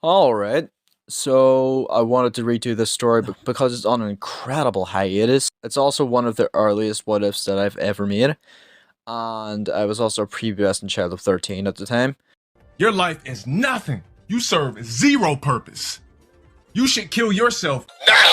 Alright, so I wanted to redo this story because it's on an incredible hiatus. It's also one of the earliest what ifs that I've ever made, and I was also a prepubescent child of 13 at the time. Your life is nothing. You serve zero purpose. You should kill yourself now.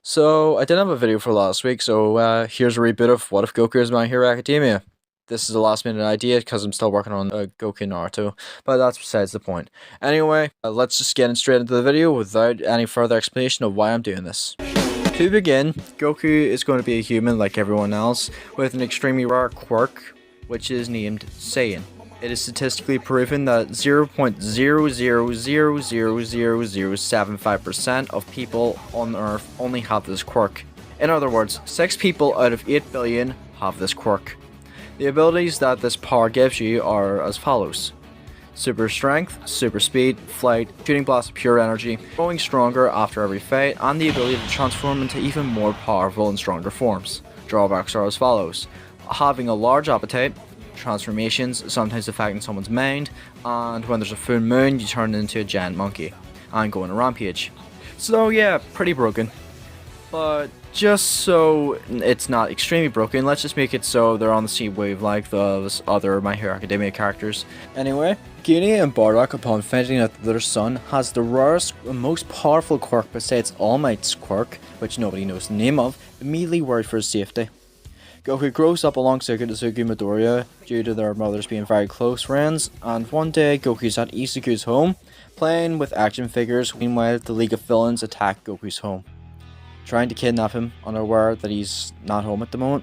So I didn't have a video for last week, so here's a reboot of What If Goku is My Hero Academia. This is a last minute idea because I'm still working on Goku Naruto, but that's besides the point. Anyway, let's just get straight into the video without any further explanation of why I'm doing this. To begin, Goku is going to be a human like everyone else, with an extremely rare quirk, which is named Saiyan. It is statistically proven that 0.0000075% of people on Earth only have this quirk. In other words, 6 people out of 8 billion have this quirk. The abilities that this power gives you are as follows: super strength, super speed, flight, shooting blast of pure energy, growing stronger after every fight, and the ability to transform into even more powerful and stronger forms. Drawbacks are as follows: having a large appetite, transformations sometimes affecting someone's mind, and when there's a full moon you turn into a giant monkey and go on a rampage. So yeah, pretty broken. But just so it's not extremely broken, let's just make it so they're on the same wave like those other My Hero Academia characters. Anyway, Guinea and Bardock, upon finding out that their son has the rarest and most powerful quirk besides All Might's quirk, which nobody knows the name of, immediately worried for his safety. Goku grows up alongside Izuku Midoriya due to their mothers being very close friends, and one day Goku's at Izuku's home, playing with action figures. Meanwhile, the League of Villains attack Goku's home, trying to kidnap him, unaware that he's not home at the moment.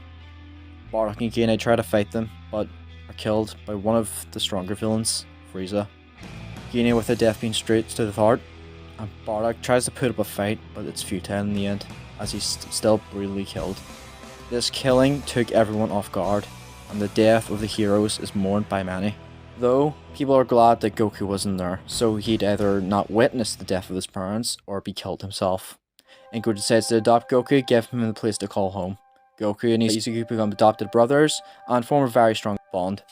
Bardock and Guinea try to fight them, but are killed by one of the stronger villains, Frieza. Guinea with a death beam straight to the heart, and Bardock tries to put up a fight, but it's futile in the end, as he's still brutally killed. This killing took everyone off guard, and the death of the heroes is mourned by many. Though, people are glad that Goku wasn't there, so he'd either not witness the death of his parents, or be killed himself. Ingo decides to adopt Goku, give him a place to call home. Goku and Izuku become adopted brothers, and form a very strong bond.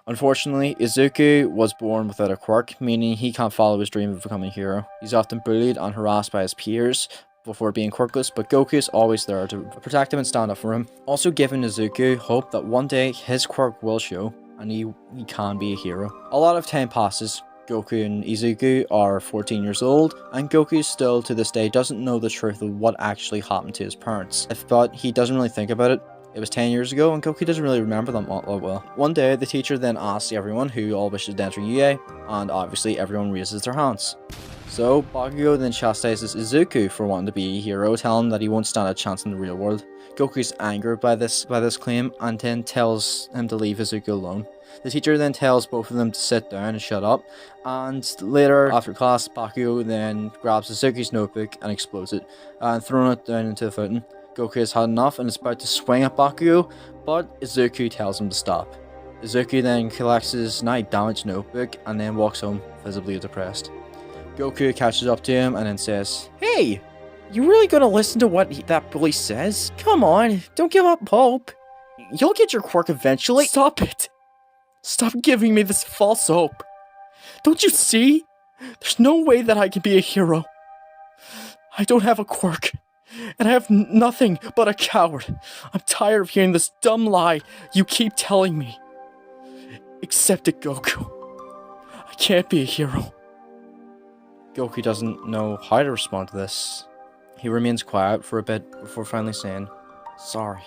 Unfortunately, Izuku was born without a quirk, meaning he can't follow his dream of becoming a hero. He's often bullied and harassed by his peers before being quirkless, but Goku is always there to protect him and stand up for him, also giving Izuku hope that one day his quirk will show, and he can be a hero. A lot of time passes. Goku and Izuku are 14 years old, and Goku still to this day doesn't know the truth of what actually happened to his parents. But he doesn't really think about it. It was 10 years ago, and Goku doesn't really remember them all that well. One day, the teacher then asks everyone who all wishes to enter UA, and obviously everyone raises their hands. So, Bakugo then chastises Izuku for wanting to be a hero, telling him that he won't stand a chance in the real world. Goku's angered by this claim, and then tells him to leave Izuku alone. The teacher then tells both of them to sit down and shut up, and later, after class, Bakugo then grabs Izuku's notebook and explodes it, and throwing it down into the fountain. Goku has had enough and is about to swing at Bakugo, but Izuku tells him to stop. Izuku then collects his now damaged notebook and then walks home, visibly depressed. Goku catches up to him and then says, "Hey, you really gonna listen to what that bully says? Come on, don't give up hope. You'll get your quirk eventually." "Stop it! Stop giving me this false hope. Don't you see? There's no way that I can be a hero. I don't have a quirk, and I have nothing but a coward. I'm tired of hearing this dumb lie you keep telling me. Accept it, Goku. I can't be a hero." Goku doesn't know how to respond to this. He remains quiet for a bit before finally saying, "Sorry.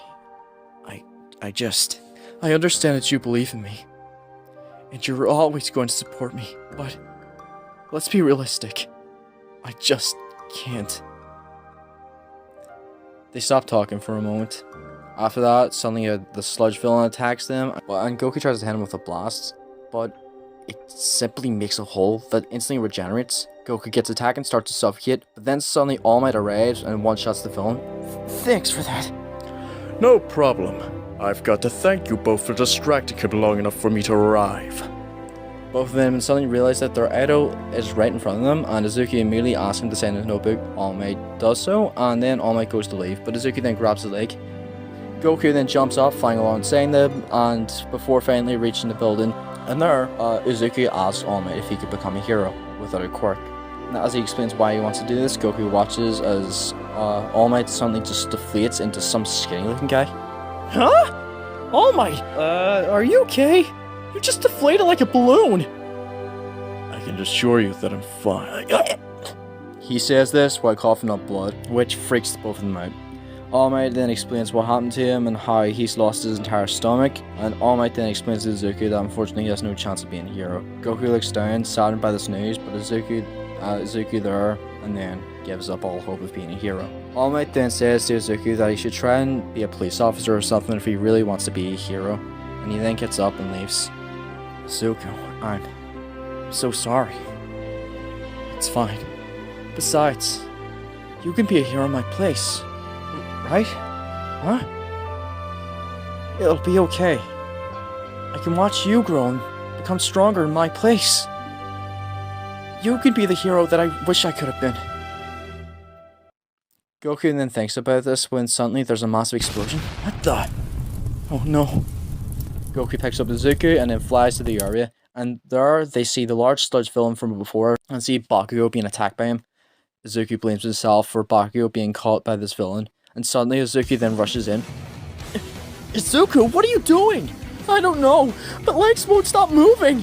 I understand that you believe in me, and you're always going to support me, but let's be realistic. I just can't." They stop talking for a moment. After that, suddenly the sludge villain attacks them, and Goku tries to hit him with a blast, but it simply makes a hole that instantly regenerates. Goku gets attacked and starts to suffocate, but then suddenly All Might arrives and one-shots the villain. Thanks for that. No problem. I've got to thank you both for distracting him long enough for me to arrive. Both of them suddenly realize that their idol is right in front of them, and Izuku immediately asks him to sign his notebook. All Might does so, and then All Might goes to leave, but Izuku then grabs his leg. Goku then jumps up, flying alongside them, and before finally reaching the building, and there, Izuku asks All Might if he could become a hero without a quirk. Now, as he explains why he wants to do this, Goku watches as All Might suddenly just deflates into some skinny looking guy. Huh? All Might, are you okay? You just deflated like a balloon. I can assure you that I'm fine. He says this while coughing up blood, which freaks both of them out. All Might then explains what happened to him and how he's lost his entire stomach, and All Might then explains to Izuku that unfortunately he has no chance of being a hero. Goku looks down, saddened by this news, but Izuku there, and then gives up all hope of being a hero. All Might then says to Izuku that he should try and be a police officer or something if he really wants to be a hero, and he then gets up and leaves. Izuku, I'm so sorry. It's fine. Besides, you can be a hero in my place. Right? Huh? It'll be okay. I can watch you grow and become stronger in my place. You can be the hero that I wish I could have been. Goku then thinks about this when suddenly there's a massive explosion. What the? Oh no. Goku picks up Izuku and then flies to the area, and there they see the large sludge villain from before and see Bakugo being attacked by him. Izuku blames himself for Bakugo being caught by this villain, and suddenly Izuku then rushes in. Izuku, what are you doing? I don't know, but legs won't stop moving.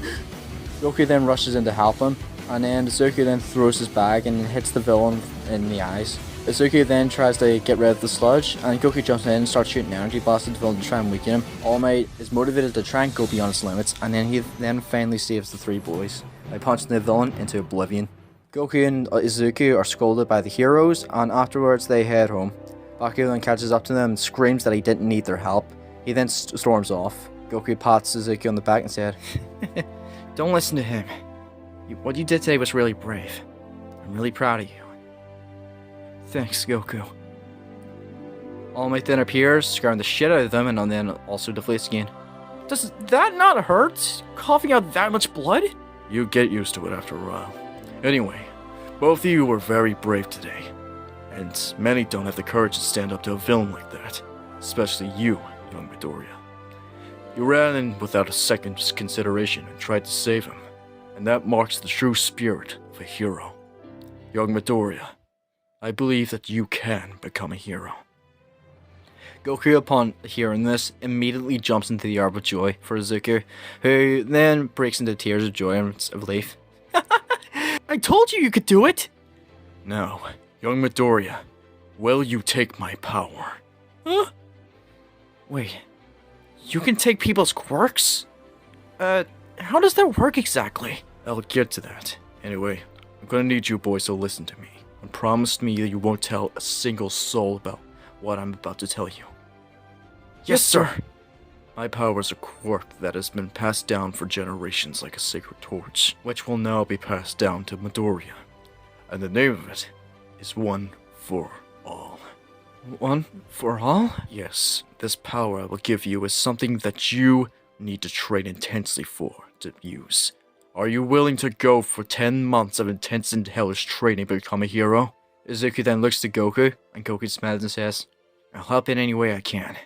Goku then rushes in to help him, and then Izuku then throws his bag and hits the villain in the eyes. Izuku then tries to get rid of the sludge, and Goku jumps in and starts shooting energy blasts at the villain to try and weaken him. All Might is motivated to try and go beyond his limits, and then he finally saves the three boys by punching the villain into oblivion. Goku and Izuku are scolded by the heroes, and afterwards they head home. Bakugo then catches up to them and screams that he didn't need their help. He then storms off. Goku pats Izuku on the back and said, "Don't listen to him. What you did today was really brave. I'm really proud of you." Thanks, Goku. All Might then appears, scaring the shit out of them, and then also deflates again. Does that not hurt? Coughing out that much blood? You get used to it after a while. Anyway, both of you were very brave today, and many don't have the courage to stand up to a villain like that, especially you, young Midoriya. You ran in without a second's consideration and tried to save him, and that marks the true spirit of a hero. Young Midoriya, I believe that you can become a hero. Goku, upon hearing this, immediately jumps into the air with joy for Izuku, who then breaks into tears of joy and relief. I told you could do it! Now, young Midoriya, will you take my power? Huh? Wait, you can take people's quirks? How does that work exactly? I'll get to that. Anyway, I'm gonna need you boys to listen to me, and promise me that you won't tell a single soul about what I'm about to tell you. Yes, sir. My power is a quirk that has been passed down for generations like a sacred torch, which will now be passed down to Midoriya. And the name of it is One for All. One for all? Yes, this power I will give you is something that you need to train intensely to use. Are you willing to go for 10 months of intense and hellish training to become a hero? Izuku then looks to Goku, and Goku smiles and says, I'll help in any way I can.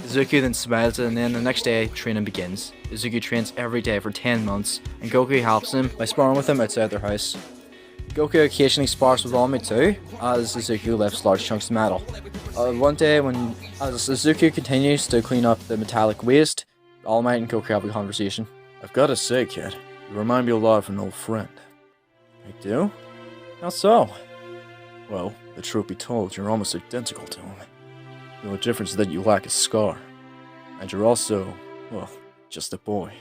Izuku then smiles, and then the next day, training begins. Izuku trains every day for 10 months, and Goku helps him by sparring with him outside their house. Goku occasionally spars with All Might too, as Izuku lifts large chunks of metal. One day, as Izuku continues to clean up the metallic waste, All Might and Goku have a conversation. I've gotta say, kid, you remind me a lot of an old friend. I do? How so? Well, the truth be told, you're almost identical to him. The only difference is that you lack a scar. And you're also, well, just a boy.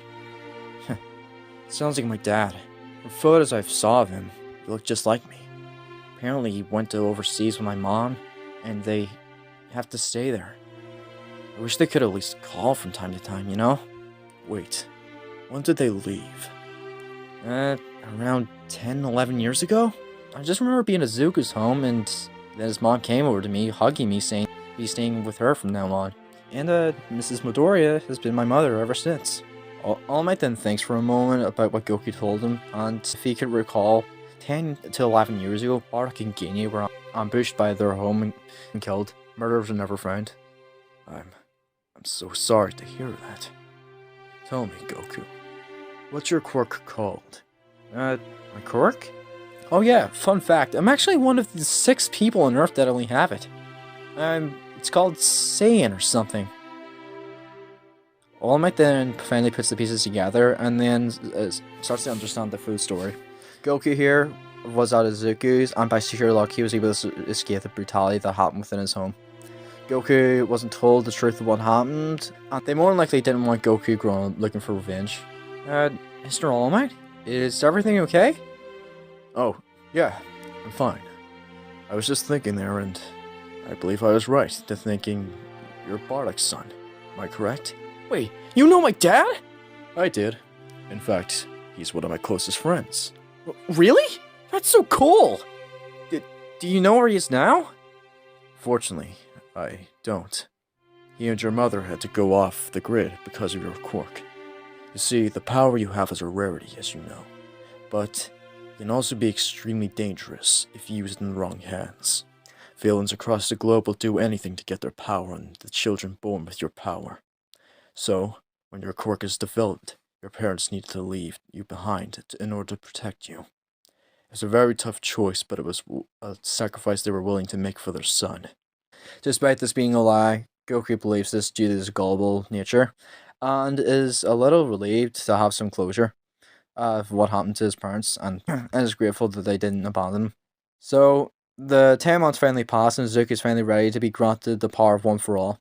Sounds like my dad. From photos I saw of him, he looked just like me. Apparently he went to overseas with my mom, and they have to stay there. I wish they could at least call from time to time, you know? Wait, when did they leave? Around 10, 11 years ago? I just remember being at Zuko's home, and then his mom came over to me, hugging me, saying he's staying with her from now on. And Mrs. Midoriya has been my mother ever since. All Might then thinks for a moment about what Goku told him, and if he could recall, 10 to 11 years ago, Bardock and Genie were ambushed by their home and killed. Murderers were never found. I'm so sorry to hear that. Tell me, Goku, what's your quirk called? My quirk? Oh yeah, fun fact, I'm actually one of the 6 people on Earth that only have it. It's called Saiyan or something. All Might then finally puts the pieces together and then starts to understand the full story. Goku here was at Izuku's, and by sheer luck he was able to escape the brutality that happened within his home. Goku wasn't told the truth of what happened, and they more than likely didn't want Goku growing up looking for revenge. Mr. All Might, is everything okay? Oh, yeah, I'm fine. I was just thinking there, and I believe I was right to thinking you're Bardock's son. Am I correct? Wait, you know my dad? I did. In fact, he's one of my closest friends. Really? That's so cool! Do you know where he is now? Fortunately, I don't. He and your mother had to go off the grid because of your quirk. You see, the power you have is a rarity, as you know. But it can also be extremely dangerous if used in the wrong hands. Villains across the globe will do anything to get their power on the children born with your power. So, when your quirk is developed, your parents need to leave you behind in order to protect you. It was a very tough choice, but it was a sacrifice they were willing to make for their son. Despite this being a lie, Goku believes this due to his gullible nature, and is a little relieved to have some closure of what happened to his parents, and is grateful that they didn't abandon him. So, the 10 months finally pass, and Izuku is finally ready to be granted the power of One for All.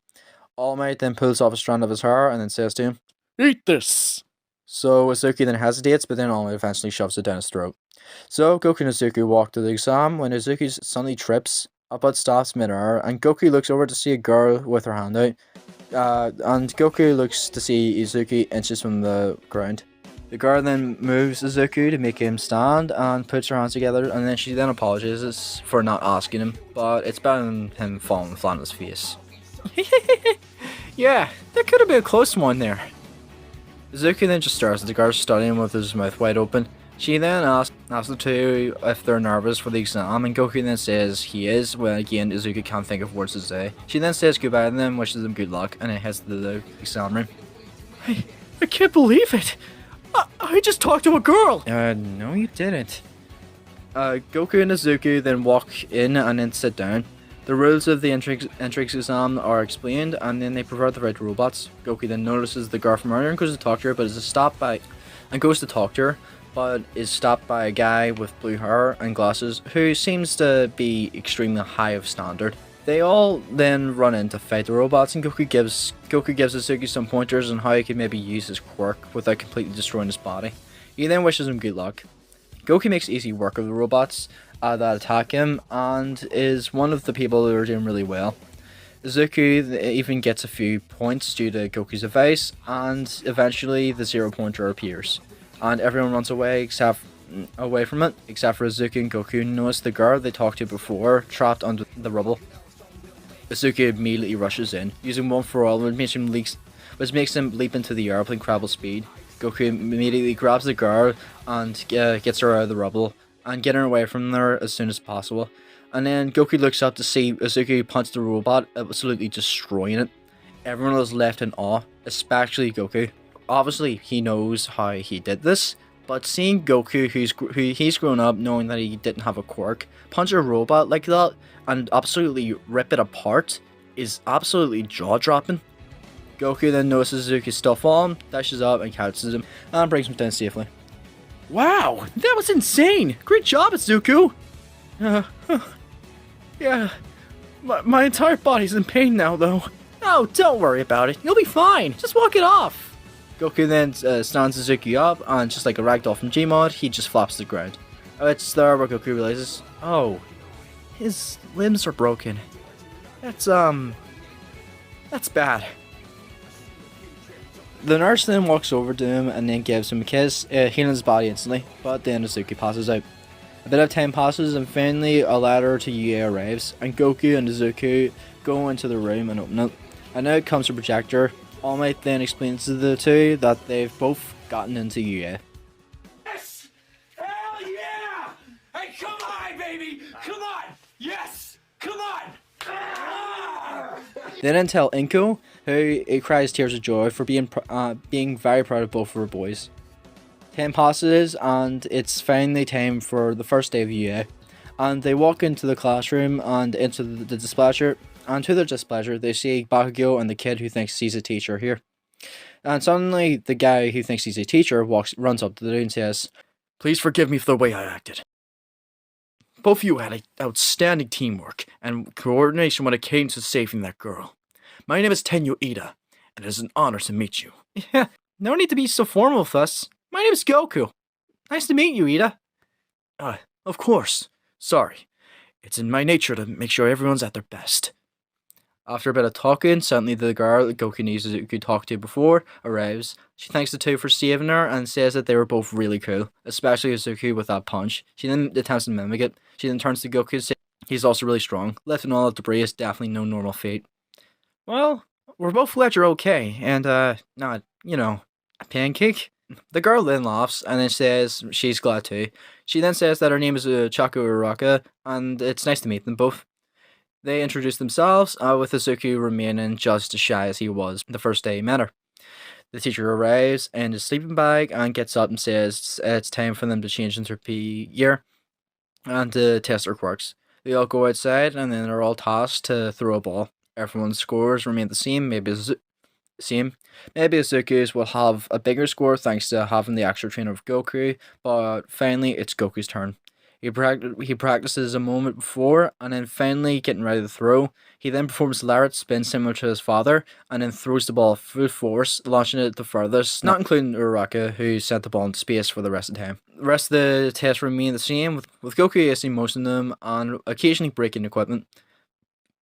All Might then pulls off a strand of his hair and then says to him, "Eat this!" So Izuku then hesitates, but then All Might eventually shoves it down his throat. So Goku and Izuku walk to the exam when Izuku suddenly trips, but stops midair, and Goku looks over to see a girl with her hand out. And Goku looks to see Izuku inches from the ground. The girl then moves Izuku to make him stand and puts her hands together, and then she then apologizes for not asking him, but it's better than him falling flat on his face. Yeah, that could have been a close one there. Izuku then just stares at the girl studying with his mouth wide open. She then asks the two if they're nervous for the exam, and Goku then says he is, when again Izuku can't think of words to say. She then says goodbye to them, wishes them good luck, and then heads to the exam room. I can't believe it! I just talked to a girl! No you didn't. Goku and Izuku then walk in and then sit down. The rules of the entrance exam are explained, and then they provide the right robots. Goku then notices the girl from earlier and goes to talk to her, but is stopped by a guy with blue hair and glasses who seems to be extremely high of standard. They all then run in to fight the robots, and Goku gives Izuku some pointers on how he can maybe use his quirk without completely destroying his body. He then wishes him good luck. Goku makes easy work of the robots that attack him, and is one of the people who are doing really well. Izuku even gets a few points due to Goku's advice, and eventually the 0 pointer appears, and everyone runs away from it, except for Izuku and Goku notice the girl they talked to before trapped under the rubble. Izuku immediately rushes in, using One for All, which makes him leap into the air with incredible speed. Goku immediately grabs the girl and gets her out of the rubble, and getting her away from there as soon as possible. And then Goku looks up to see Izuku punch the robot, absolutely destroying it. Everyone was left in awe, especially Goku. Obviously, he knows how he did this, but seeing Goku, he's grown up knowing that he didn't have a quirk, punch a robot like that and absolutely rip it apart is absolutely jaw-dropping. Goku then notices Izuku's still falling, dashes up and catches him, and brings him down safely. Wow, that was insane! Great job, Izuku! Yeah, my entire body's in pain now, though. Oh, don't worry about it. You'll be fine. Just walk it off. Goku then stands Izuku up, and just like a ragdoll from Gmod, he just flops to the ground. It's there where Goku realizes, oh, his limbs are broken. That's bad. The nurse then walks over to him and then gives him a kiss, healing his body instantly, but then Izuku passes out. A bit of time passes, and finally a letter to UA arrives, and Goku and Izuku go into the room and open it. And out comes the projector. All Might then explains to the two that they've both gotten into UA. Yes! Hell yeah! Hey, come on, baby! Come on! Yes! Come on! Ah! They then tell Inko, who cries tears of joy for being very proud of both of her boys. 10 passes, and it's finally time for the first day of UA. And they walk into the classroom and into the displeasure, and to their displeasure, they see Bakugo and the kid who thinks he's a teacher here. And suddenly, the guy who thinks he's a teacher runs up to the dude and says, Please forgive me for the way I acted. Both of you had outstanding teamwork and coordination when it came to saving that girl. My name is Tenyu Ida, and it is an honor to meet you. Yeah, no need to be so formal with us. My name is Goku. Nice to meet you, Ida. Of course. Sorry. It's in my nature to make sure everyone's at their best. After a bit of talking, suddenly the girl that Goku needs to talk to before arrives. She thanks the two for saving her and says that they were both really cool, especially Izuku with that punch. She then attempts to mimic it. She then turns to Goku and says he's also really strong. Lifting all that debris is definitely no normal feat. Well, we're both glad you're okay, and not, a pancake. The girl then laughs and then says she's glad too. She then says that her name is Chaku Uraka, and it's nice to meet them both. They introduce themselves, with Izuku remaining just as shy as he was the first day he met her. The teacher arrives in his sleeping bag and gets up and says it's time for them to change into PE gear and to test their quirks. They all go outside and then they're all tasked to throw a ball. Everyone's scores remain the same, maybe Izuku's will have a bigger score thanks to having the extra trainer of Goku, but finally it's Goku's turn. He practices a moment before, and then finally getting ready to throw. He then performs a Lariat spin similar to his father, and then throws the ball full force, launching it the furthest, not including Uraraka, who sent the ball into space for the rest of the time. The rest of the tests remain the same, with Goku acing most of them, and occasionally breaking equipment.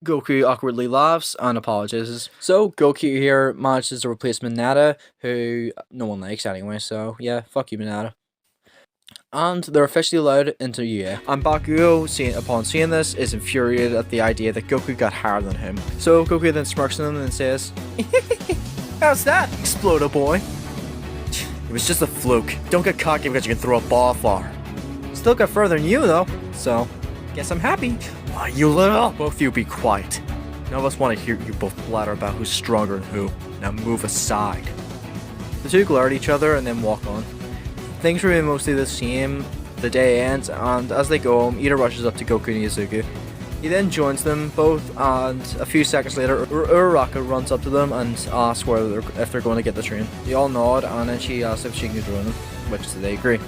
Goku awkwardly laughs and apologizes. So Goku here manages to replace Mineta, who no one likes anyway, so yeah, fuck you Mineta. And they're officially allowed into UA. And Bakugo, upon seeing this, is infuriated at the idea that Goku got higher than him. So Goku then smirks at him and says, "How's that, Explodo boy?" It was just a fluke. Don't get cocky because you can throw a ball far. Still got further than you though, so guess I'm happy. Why, you little... Both of you be quiet. None of us want to hear you both blatter about who's stronger than who. Now move aside. The two glare at each other and then walk on. Things remain mostly the same. The day ends, and as they go home, Ida rushes up to Goku and Izuku. He then joins them both, and a few seconds later, Uraraka runs up to them and asks if they're going to get the train. They all nod, and then she asks if she can join them, which they agree.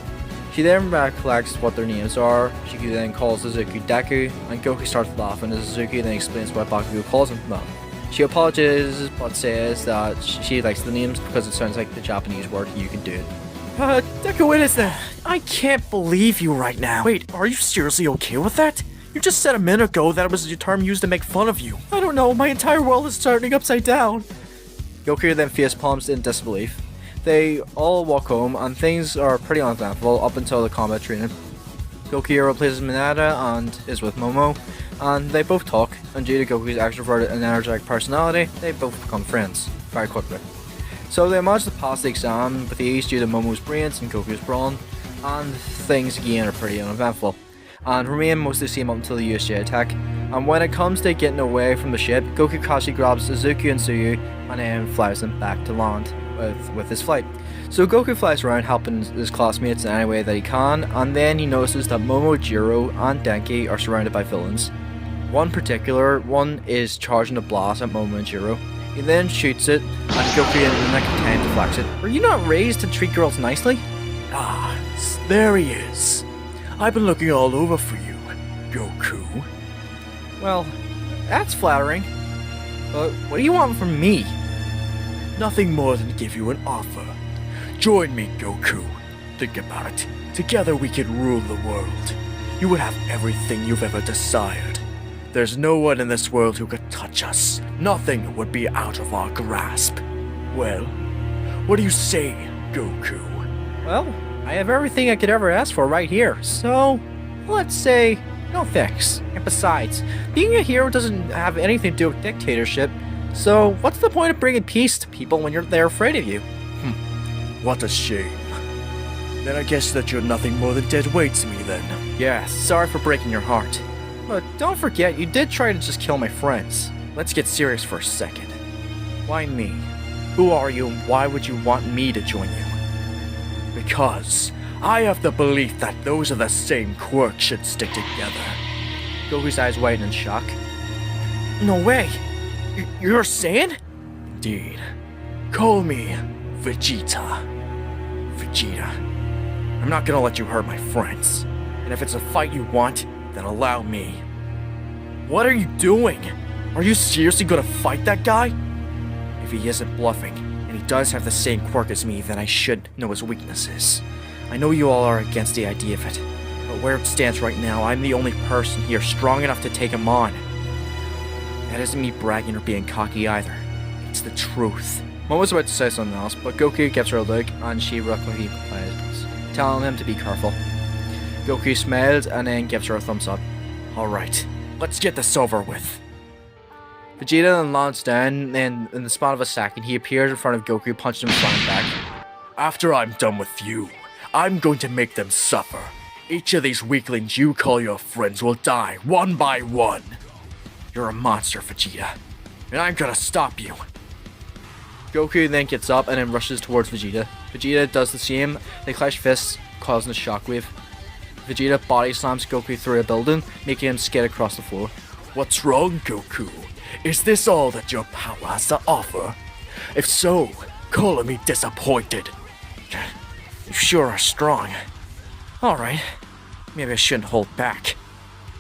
She then recollects what their names are. She then calls Izuku Deku, and Goku starts laughing as Izuku then explains why Bakugo calls him that. She apologizes, but says that she likes the names because it sounds like the Japanese word "you can do it." Deku, what is that? I can't believe you right now. Wait, are you seriously okay with that? You just said a minute ago that it was a term used to make fun of you. I don't know, my entire world is turning upside down. Goku then face palms in disbelief. They all walk home, and things are pretty uneventful up until the combat training. Goku replaces Mineta and is with Momo, and they both talk, and due to Goku's extroverted and energetic personality, they both become friends very quickly. So they manage to pass the exam with ease due to Momo's brains and Goku's brawn, and things again are pretty uneventful, and remain mostly the same up until the USJ attack. And when it comes to getting away from the ship, Goku casually grabs Izuku and Tsuyu and then flies them back to land with his flight. So Goku flies around helping his classmates in any way that he can, and then he notices that Momo, Jiro, and Denki are surrounded by villains. One is charging a blast at Momo and Jiro. He then shoots it, and Goku in the nick of time deflects it. Were you not raised to treat girls nicely? Ah, there he is. I've been looking all over for you, Goku. Well, that's flattering. But what do you want from me? Nothing more than to give you an offer. Join me, Goku. Think about it. Together we could rule the world. You would have everything you've ever desired. There's no one in this world who could touch us. Nothing would be out of our grasp. Well, what do you say, Goku? Well, I have everything I could ever ask for right here, so let's say no thanks. And besides, being a hero doesn't have anything to do with dictatorship, so what's the point of bringing peace to people when they're afraid of you? What a shame. Then I guess that you're nothing more than dead weight to me then. Yeah, sorry for breaking your heart. But don't forget, you did try to just kill my friends. Let's get serious for a second. Why me? Who are you and why would you want me to join you? Because I have the belief that those of the same quirk should stick together. Goku's eyes widen in shock. No way! You're Saiyan? Indeed. Call me Vegeta. Vegeta. I'm not gonna let you hurt my friends. And if it's a fight you want, then allow me. What are you doing? Are you seriously gonna fight that guy? If he isn't bluffing, and he does have the same quirk as me, then I should know his weaknesses. I know you all are against the idea of it, but where it stands right now, I'm the only person here strong enough to take him on. That isn't me bragging or being cocky either. It's the truth. Mom was about to say something else, but Goku gives her a look and she reluctantly complies, telling him to be careful. Goku smiles and then gives her a thumbs up. Alright, let's get this over with. Vegeta then lands down, and in the span of a second, he appears in front of Goku, punching him flying back. After I'm done with you, I'm going to make them suffer. Each of these weaklings you call your friends will die one by one. You're a monster, Vegeta, and I'm gonna stop you. Goku then gets up and then rushes towards Vegeta. Vegeta does the same. They clash fists, causing a shockwave. Vegeta body slams Goku through a building, making him skid across the floor. What's wrong, Goku? Is this all that your power has to offer? If so, color me disappointed. You sure are strong. Alright, maybe I shouldn't hold back.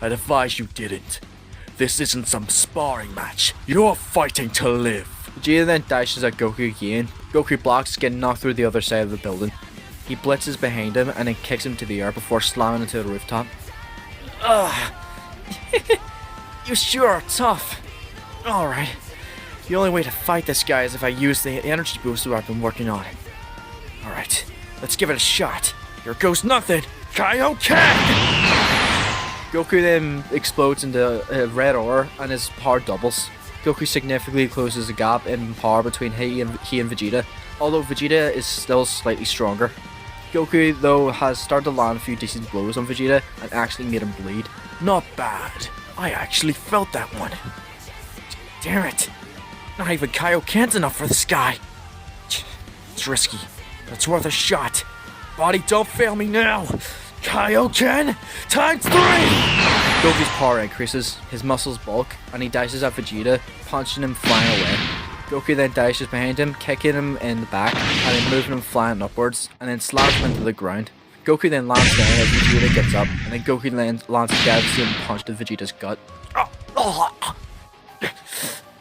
I'd advise you didn't. This isn't some sparring match. You're fighting to live. Vegeta then dashes at Goku again. Goku blocks, getting knocked through the other side of the building. He blitzes behind him and then kicks him to the air before slamming into the rooftop. Ugh. You sure are tough. Alright. The only way to fight this guy is if I use the energy booster I've been working on. Alright, let's give it a shot. Here goes nothing. Kaioken! Goku then explodes into red ore and his power doubles. Goku significantly closes the gap in power between he and Vegeta, although Vegeta is still slightly stronger. Goku, though, has started to land a few decent blows on Vegeta and actually made him bleed. Not bad. I actually felt that one. Damn it. Not even Kaioken's enough for this guy. It's risky, but it's worth a shot. Body, don't fail me now. Kaioken times 3! Goku's power increases, his muscles bulk, and he dashes at Vegeta, punching him flying away. Goku then dashes behind him, kicking him in the back, and then moving him flying upwards, and then slams him into the ground. Goku then lands down as Vegeta gets up, and then Goku lands a devastating punch to Vegeta's gut.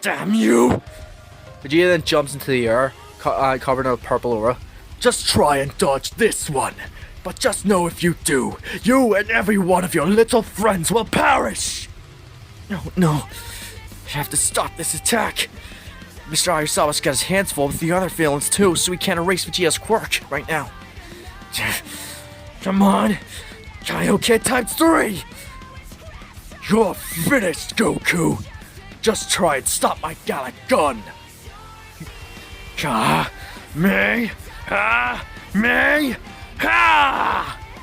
Damn you! Vegeta then jumps into the air, covered in a purple aura. Just try and dodge this one. But just know if you do, you and every one of your little friends will perish! No. I have to stop this attack. Mr. Ayasawa's got his hands full with the other villains too, so he can't erase Vegeta's quirk right now. Come on! Kaioken times 3! You're finished, Goku! Just try and stop my Gallic gun! Me!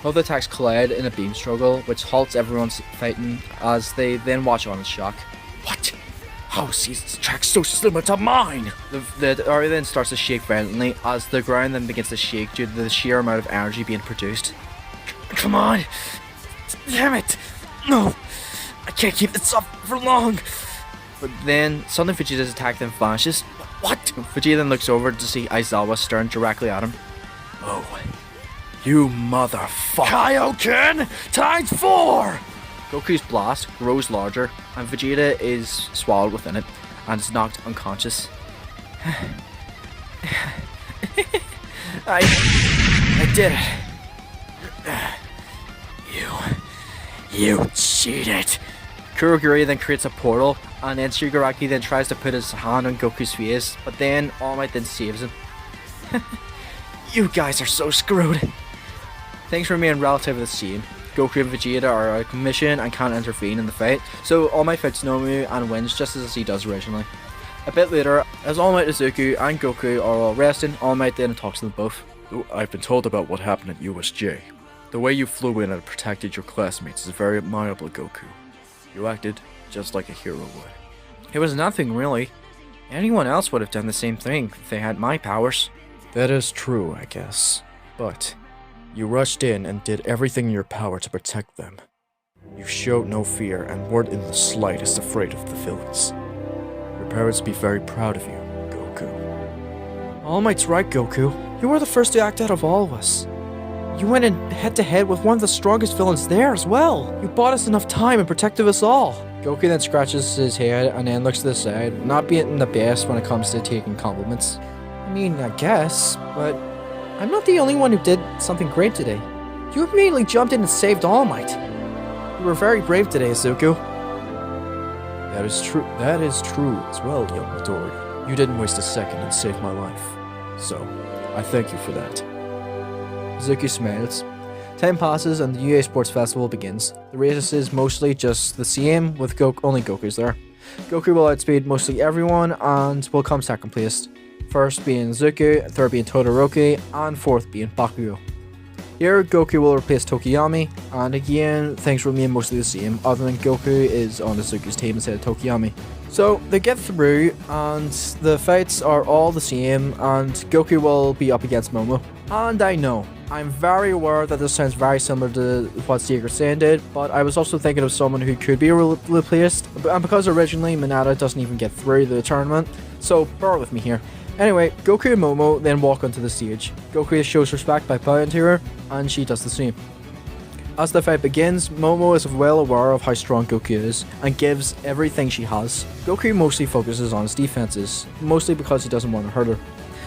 Both attacks collide in a beam struggle, which halts everyone's fighting as they then watch on in shock. What? How is this attack so similar to mine? The area then starts to shake violently as the ground then begins to shake due to the sheer amount of energy being produced. Come on! Damn it! No! I can't keep this up for long! But then, suddenly Vegeta's attack then vanishes. What? Vegeta then looks over to see Aizawa staring directly at him. Oh. You motherfucker! Kaioken times 4! Goku's blast grows larger, and Vegeta is swallowed within it, and is knocked unconscious. I did it. You cheated. Kurogiri then creates a portal, and then Shigaraki then tries to put his hand on Goku's face, but then All Might then saves him. You guys are so screwed. Things remain relatively the same. Goku and Vegeta are out of commission and can't intervene in the fight, so All Might fights Nomu and wins just as he does originally. A bit later, as All Might, Izuku and Goku are all resting, All Might then talks to them both. I've been told about what happened at USJ. The way you flew in and protected your classmates is very admirable, Goku. You acted just like a hero would. It was nothing really. Anyone else would have done the same thing if they had my powers. That is true, I guess. But You rushed in and did everything in your power to protect them. You showed no fear and weren't in the slightest afraid of the villains. Your parents would be very proud of you, Goku. All Might's right, Goku. You were the first to act out of all of us. You went in head-to-head with one of the strongest villains there as well. You bought us enough time and protected us all. Goku then scratches his head and then looks to the side, not being the best when it comes to taking compliments. I mean, I guess, but I'm not the only one who did something great today. You immediately jumped in and saved All Might. You were very brave today, Zuko. That is true as well, young Midori. You didn't waste a second and saved my life. So, I thank you for that. Zuko smiles. Time passes and the UA Sports Festival begins. The race is mostly just the same, with only Goku's there. Goku will outspeed mostly everyone and will come second place. First being Zuko, third being Todoroki, and fourth being Bakugo. Here, Goku will replace Tokiyami, and again, things remain mostly the same, other than Goku is on Zuko's team instead of Tokiyami. So, they get through, and the fights are all the same, and Goku will be up against Momo. And I know, I'm very aware that this sounds very similar to what Secret Saiyan did, but I was also thinking of someone who could be replaced, and because originally Mineta doesn't even get through the tournament, so bear with me here. Anyway, Goku and Momo then walk onto the stage. Goku shows respect by bowing to her, and she does the same. As the fight begins, Momo is well aware of how strong Goku is, and gives everything she has. Goku mostly focuses on his defenses, mostly because he doesn't want to hurt her.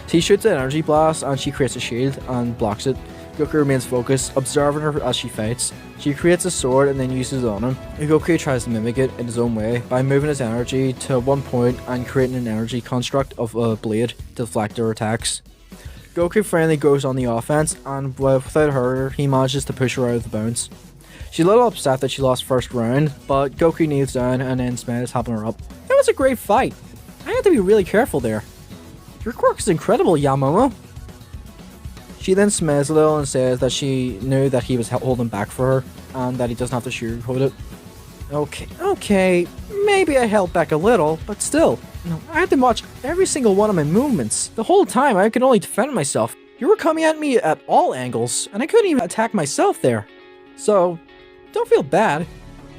He shoots an energy blast, and she creates a shield, and blocks it. Goku remains focused, observing her as she fights. She creates a sword and then uses it on him. Goku tries to mimic it in his own way by moving his energy to one point and creating an energy construct of a blade to deflect her attacks. Goku finally goes on the offense, and without her, he manages to push her out of the bounds. She's a little upset that she lost first round, but Goku kneels down and then smiles, helping her up. That was a great fight. I had to be really careful there. Your quirk is incredible, Yamomo. She then smiles a little and says that she knew that he was holding back for her, and that he doesn't have to sugarcoat it. Okay, maybe I held back a little, but still. I had to watch every single one of my movements. The whole time I could only defend myself. You were coming at me at all angles, and I couldn't even attack myself there. So, don't feel bad.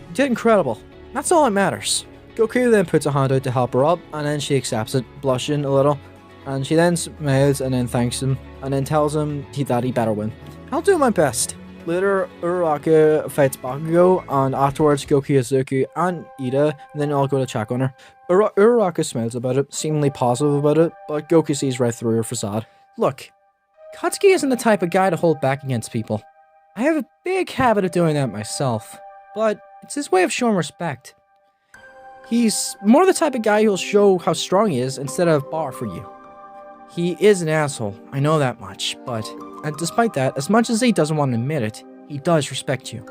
You did incredible. That's all that matters. Goku then puts a hand out to help her up, and then she accepts it, blushing a little. And she then smiles and then thanks him, and then tells him that he better win. I'll do my best. Later, Uraraka fights Bakugo, and afterwards Goku, Zuko, and Ida then all go to check on her. Uraraka smiles about it, seemingly positive about it, but Goku sees right through her facade. Look, Katsuki isn't the type of guy to hold back against people. I have a big habit of doing that myself, but it's his way of showing respect. He's more the type of guy who'll show how strong he is instead of bar for you. He is an asshole, I know that much, but despite that, as much as he doesn't want to admit it, he does respect you.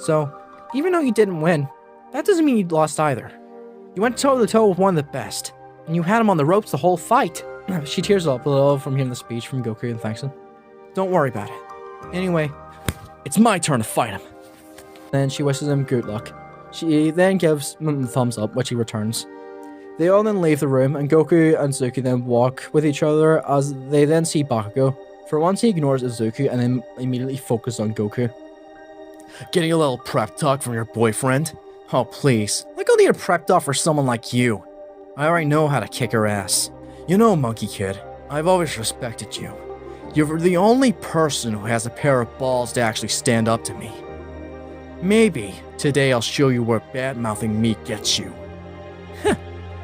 So, even though you didn't win, that doesn't mean you lost either. You went toe-to-toe with one of the best, and you had him on the ropes the whole fight. She tears up a little from hearing the speech from Goku and thanks him. Don't worry about it. Anyway, it's my turn to fight him. Then she wishes him good luck. She then gives him the thumbs up, which he returns. They all then leave the room, and Goku and Zuko then walk with each other as they then see Bakugo. For once, he ignores Zuko and then immediately focuses on Goku. Getting a little prep talk from your boyfriend? Oh, please. Like I'll need a prep talk for someone like you. I already know how to kick her ass. You know, Monkey Kid, I've always respected you. You're the only person who has a pair of balls to actually stand up to me. Maybe today I'll show you where bad-mouthing me gets you.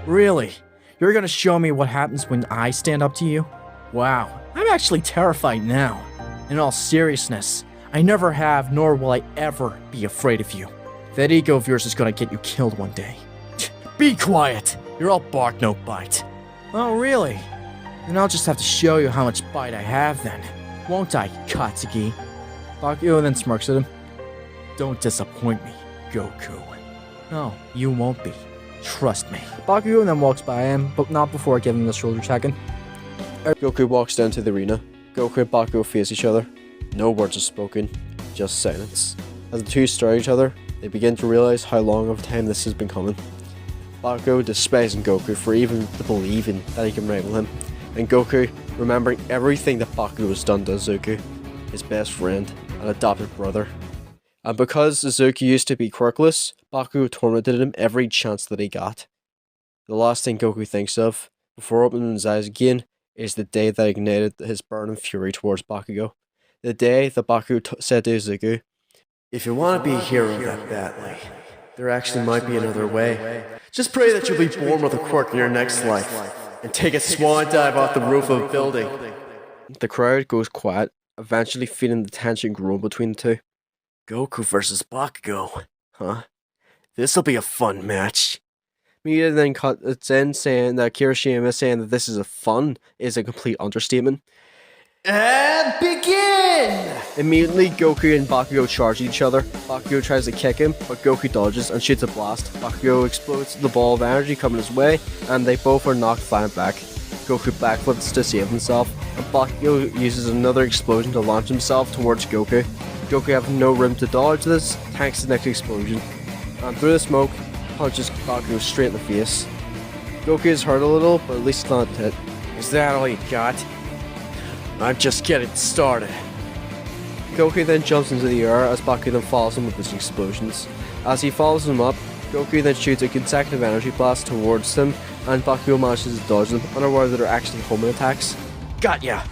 Really? You're gonna show me what happens when I stand up to you? Wow, I'm actually terrified now. In all seriousness, I never have, nor will I ever be afraid of you. That ego of yours is gonna get you killed one day. Be quiet! You're all bark, no bite. Oh, really? Then I'll just have to show you how much bite I have then. Won't I, Katsuki? Bakugo then smirks at him. Don't disappoint me, Goku. No, you won't be. Trust me. Bakugo then walks by him, but not before giving him the shoulder check-in. Goku walks down to the arena. Goku and Bakugo face each other. No words are spoken, just silence. As the two stare at each other, they begin to realize how long of a time this has been coming. Bakugo despising Goku for even believing that he can rival him, and Goku remembering everything that Bakugo has done to Zuko. his best friend, and adopted brother. And because Suzuki used to be quirkless, Bakugo tormented him every chance that he got. The last thing Goku thinks of, before opening his eyes again, is the day that ignited his burning fury towards Bakugo. The day that Bakugo said to Izuku, "If you want to be a hero that badly, there actually might be another way. Just pray that you'll be born with a quirk in your next life, and take a swan dive off the roof of a building." The crowd goes quiet, eventually feeling the tension grow between the two. Goku versus Bakugo, huh? This'll be a fun match. Media then cuts in saying that Kirishima saying that this is a fun is a complete understatement. And begin! Immediately, Goku and Bakugo charge each other. Bakugo tries to kick him, but Goku dodges and shoots a blast. Bakugo explodes the ball of energy coming his way, and they both are knocked flying back. Goku backflips to save himself, and Bakugo uses another explosion to launch himself towards Goku. Goku having no room to dodge this, tanks the next explosion, and through the smoke, punches Bakugo straight in the face. Goku is hurt a little, but at least not hit. Is that all you got? I'm just getting started. Goku then jumps into the air as Bakugo then follows him with his explosions. As he follows him up, Goku then shoots a consecutive energy blast towards him, and Bakugo manages to dodge them, unaware that they're actually homing attacks. Got ya!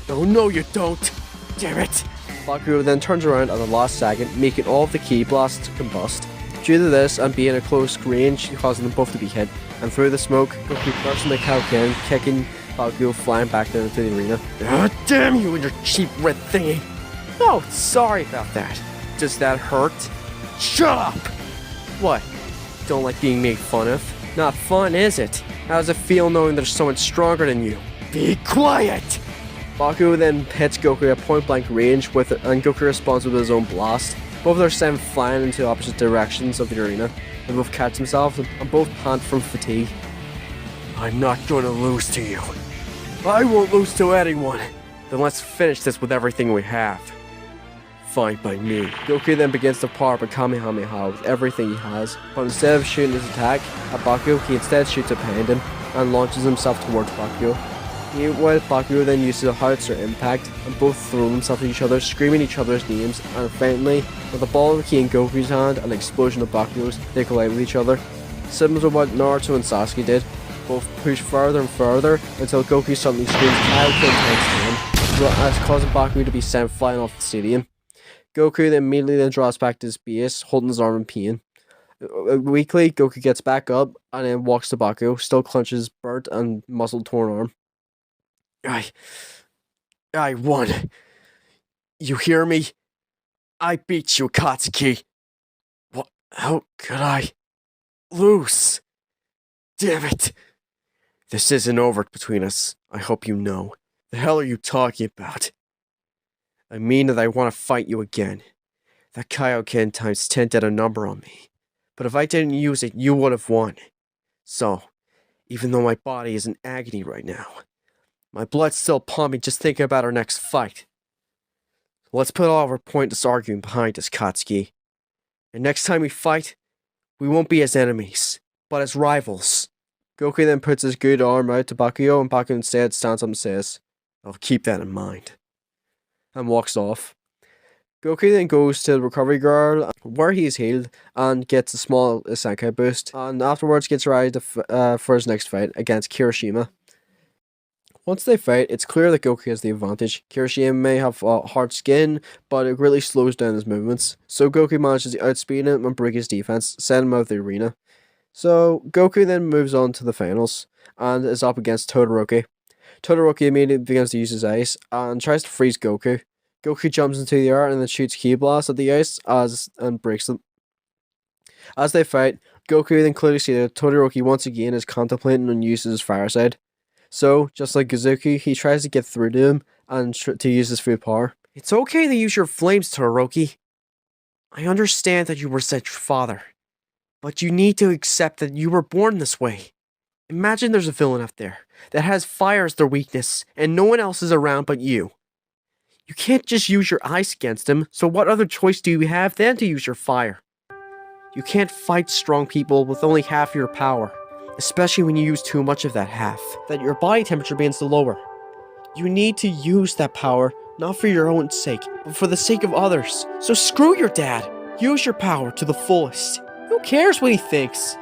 Oh no you don't! Damn it! Bakugo then turns around at the last second, making all of the ki blasts combust. Due to this and being at close range, causing them both to be hit, and through the smoke, Goku bursts into Kaioken, kicking Bakugo flying back down into the arena. Oh, damn you and your cheap red thingy! Oh, sorry about that. Does that hurt? Shut up! What? Don't like being made fun of? Not fun, is it? How does it feel knowing there's someone stronger than you? Be quiet! Bakugo then hits Goku at point blank range with it, and Goku responds with his own blast. Both are sent flying into opposite directions of the arena. They both catch themselves and both pant from fatigue. I'm not going to lose to you. I won't lose to anyone. Then let's finish this with everything we have. Fine by me. Goku then begins to power up a Kamehameha with everything he has, but instead of shooting his attack at Bakugo, he instead shoots it behind him and launches himself towards Bakugo. Meanwhile, Bakugo then uses a howitzer impact, and both throw themselves at each other, screaming each other's names, and finally, with a ball of the ki in Goku's hand and an explosion of Bakugo's, they collide with each other. Similar to what Naruto and Sasuke did, both push further and further until Goku suddenly screams Kaioken times 10, causing Bakugo to be sent flying off the stadium. Goku then immediately draws back to his base, holding his arm in pain. Weakly, Goku gets back up and then walks to Bakugo, still clenches his burnt and muscle-torn arm. I won. You hear me? I beat you, Katsuki. What? How could I lose? Damn it. This isn't over between us. I hope you know. The hell are you talking about? I mean that I want to fight you again. That Kaioken times 10 did a number on me. But if I didn't use it, you would have won. So, even though my body is in agony right now, my blood's still pumping just thinking about our next fight. Let's put all of our pointless arguing behind us, Katsuki. And next time we fight, we won't be as enemies, but as rivals. Goku then puts his good arm out to Bakugo, and Bakugo instead stands up and says, I'll keep that in mind, and walks off. Goku then goes to the recovery girl, where he is healed, and gets a small Senkai boost, and afterwards gets ready for his next fight against Kirishima. Once they fight, it's clear that Goku has the advantage. Kirishima may have hard skin, but it really slows down his movements, so Goku manages to outspeed him and break his defense, send him out of the arena. So Goku then moves on to the finals, and is up against Todoroki. Todoroki immediately begins to use his ice, and tries to freeze Goku. Goku jumps into the air and then shoots ki blasts at the ice and breaks them. As they fight, Goku then clearly sees that Todoroki once again is contemplating on using his fire side. So, just like Gouku, he tries to get through to him and to use his full power. It's okay to use your flames, Todoroki. I understand that you were such father, but you need to accept that you were born this way. Imagine there's a villain out there that has fire as their weakness, and no one else is around but you. You can't just use your ice against him, so what other choice do you have than to use your fire? You can't fight strong people with only half your power, especially when you use too much of that half, that your body temperature begins to lower. You need to use that power not for your own sake, but for the sake of others. So screw your dad. Use your power to the fullest. Who cares what he thinks?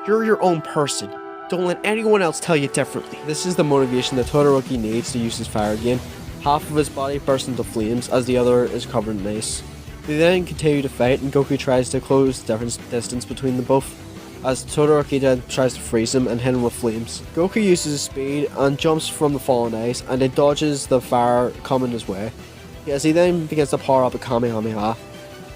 You're your own person. Don't let anyone else tell you differently. This is the motivation that Todoroki needs to use his fire again. Half of his body bursts into flames as the other is covered in ice. They then continue to fight and Goku tries to close the distance between them both, as Todoroki then tries to freeze him and hit him with flames. Goku uses his speed and jumps from the fallen ice and then dodges the fire coming his way, as he then begins to power up a Kamehameha.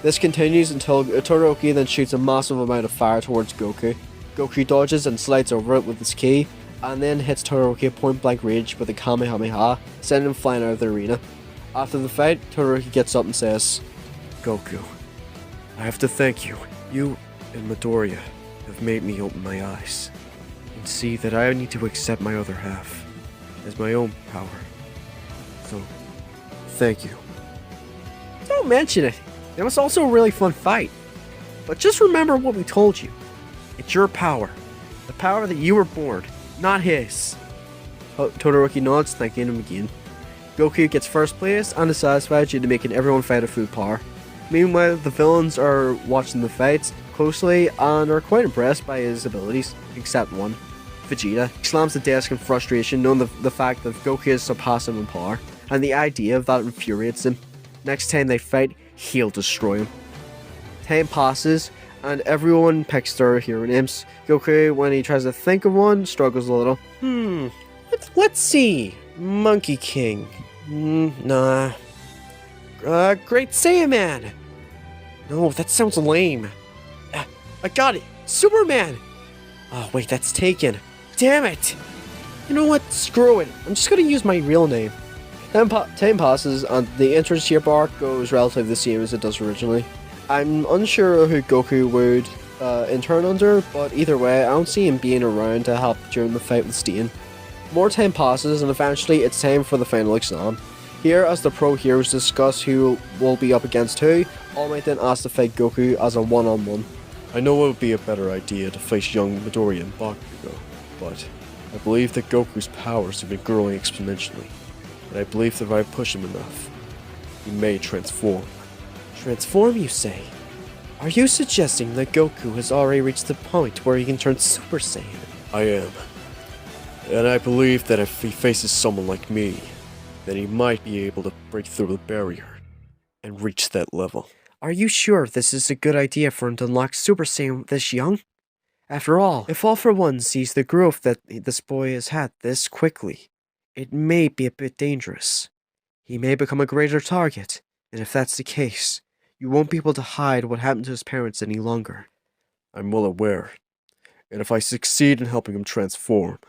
This continues until Todoroki then shoots a massive amount of fire towards Goku. Goku dodges and slides over it with his ki, and then hits Todoroki at point blank range with a Kamehameha, sending him flying out of the arena. After the fight, Todoroki gets up and says, Goku, I have to thank you. You and Midoriya have made me open my eyes and see that I need to accept my other half as my own power. So, thank you. Don't mention it. It was also a really fun fight. But just remember what we told you. It's your power. The power that you were born, not his. Todoroki nods, thanking him again. Goku gets first place and is satisfied due to making everyone fight at full power. Meanwhile, the villains are watching the fights closely and are quite impressed by his abilities, except one, Vegeta. He slams the desk in frustration, knowing the fact that Goku is surpassing him in power, and the idea of that infuriates him. Next time they fight, he'll destroy him. Time passes, and everyone picks their hero names. Goku, when he tries to think of one, struggles a little. Let's see. Monkey King. Nah. Great Saiyaman. No, that sounds lame. I got it. Superman. Oh, wait, that's taken. Damn it. You know what? Screw it. I'm just gonna use my real name. Time passes, and the internship arc goes relatively the same as it does originally. I'm unsure who Goku would intern under, but either way, I don't see him being around to help during the fight with Stain. More time passes, and eventually it's time for the final exam. Here, as the pro heroes discuss who will be up against who, All Might then asks to fight Goku as a one-on-one. I know it would be a better idea to face young Midoriya and Bakugo, but I believe that Goku's powers have been growing exponentially, and I believe that if I push him enough, he may transform. Transform, you say? Are you suggesting that Goku has already reached the point where he can turn Super Saiyan? I am. And I believe that if he faces someone like me, then he might be able to break through the barrier and reach that level. Are you sure this is a good idea for him to unlock Super Saiyan this young? After all, if All For One sees the growth that this boy has had this quickly, it may be a bit dangerous. He may become a greater target, and if that's the case, you won't be able to hide what happened to his parents any longer. I'm well aware, and if I succeed in helping him transform,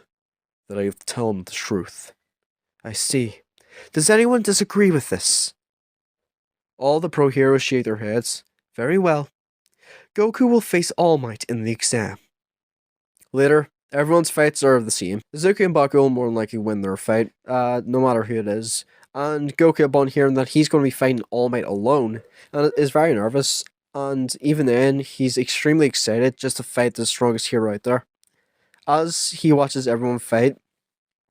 then I have to tell him the truth. I see. Does anyone disagree with this? All the pro heroes shake their heads. Very well. Goku will face All Might in the exam. Later, everyone's fights are the same. Izuku and Baku will more than likely win their fight, no matter who it is. And Goku, upon hearing that he's going to be fighting All Might alone, is very nervous. And even then, he's extremely excited just to fight the strongest hero out there. As he watches everyone fight,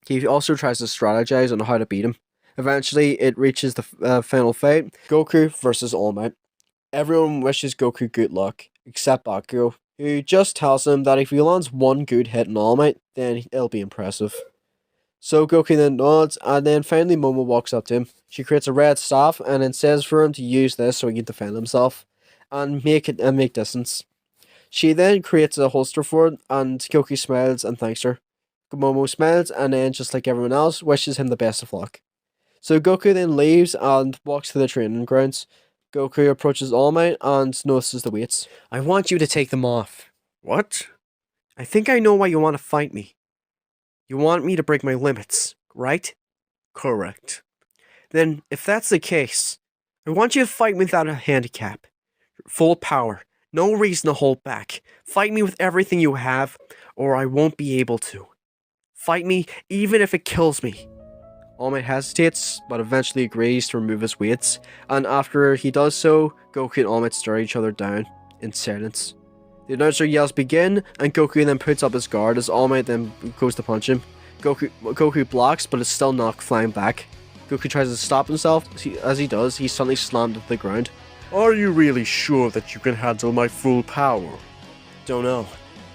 he also tries to strategize on how to beat him. Eventually, it reaches the final fight, Goku versus All Might. Everyone wishes Goku good luck, except Bakugo, who just tells him that if he lands one good hit on All Might, then it'll be impressive. So Goku then nods, and then finally Momo walks up to him. She creates a red staff, and then says for him to use this so he can defend himself, and make distance. She then creates a holster for it, and Goku smiles and thanks her. Momo smiles, and then, just like everyone else, wishes him the best of luck. So Goku then leaves and walks to the training grounds. Goku approaches All Might and notices the weights. I want you to take them off. What? I think I know why you want to fight me. You want me to break my limits, right? Correct. Then, if that's the case, I want you to fight me without a handicap. Full power. No reason to hold back. Fight me with everything you have, or I won't be able to. Fight me even if it kills me. All Might hesitates, but eventually agrees to remove his weights, and after he does so, Goku and All Might stare each other down in silence. The announcer yells begin, and Goku then puts up his guard as All Might then goes to punch him. Goku blocks, but is still knocked flying back. Goku tries to stop himself. As he does, he's suddenly slammed to the ground. Are you really sure that you can handle my full power? Don't know.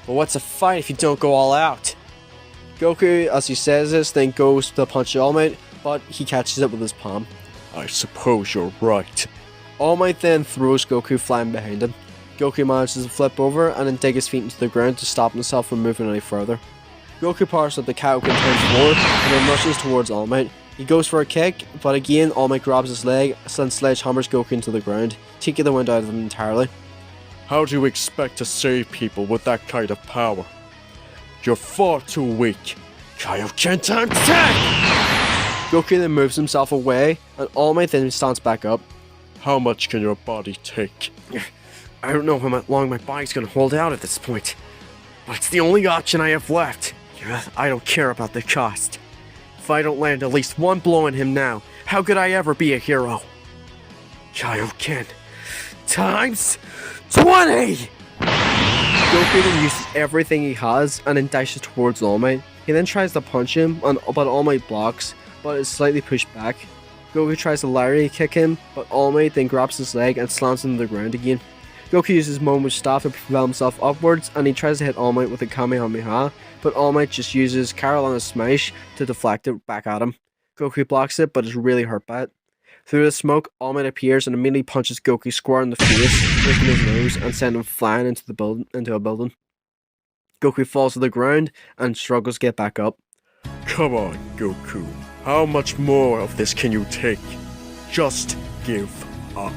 But what's a fight if you don't go all out? Goku, as he says this, then goes to punch All Might, but he catches it with his palm. I suppose you're right. All Might then throws Goku flying behind him. Goku manages to flip over and then dig his feet into the ground to stop himself from moving any further. Goku powers up the Kaioken times 4 and then rushes towards All Might. He goes for a kick, but again All Might grabs his leg and sledgehammers Goku into the ground, taking the wind out of him entirely. How do you expect to save people with that kind of power? You're far too weak. Kaioken time 10! Goku then moves himself away, and All Might then stands back up. How much can your body take? I don't know how long my body's gonna hold out at this point, but it's the only option I have left. I don't care about the cost. If I don't land at least one blow on him now, how could I ever be a hero? Kaioken times 20! Goku then uses everything he has and then dashes towards All Might. He then tries to punch him, but All Might blocks, but is slightly pushed back. Goku tries to lariat kick him, but All Might then grabs his leg and slams him to the ground again. Goku uses Momo's staff to propel himself upwards, and he tries to hit All Might with a Kamehameha, but All Might just uses Carolina's Smash to deflect it back at him. Goku blocks it, but is really hurt by it. Through the smoke, All Might appears and immediately punches Goku square in the face, breaking his nose and sending him flying into a building. Goku falls to the ground and struggles to get back up. Come on, Goku. How much more of this can you take? Just give up.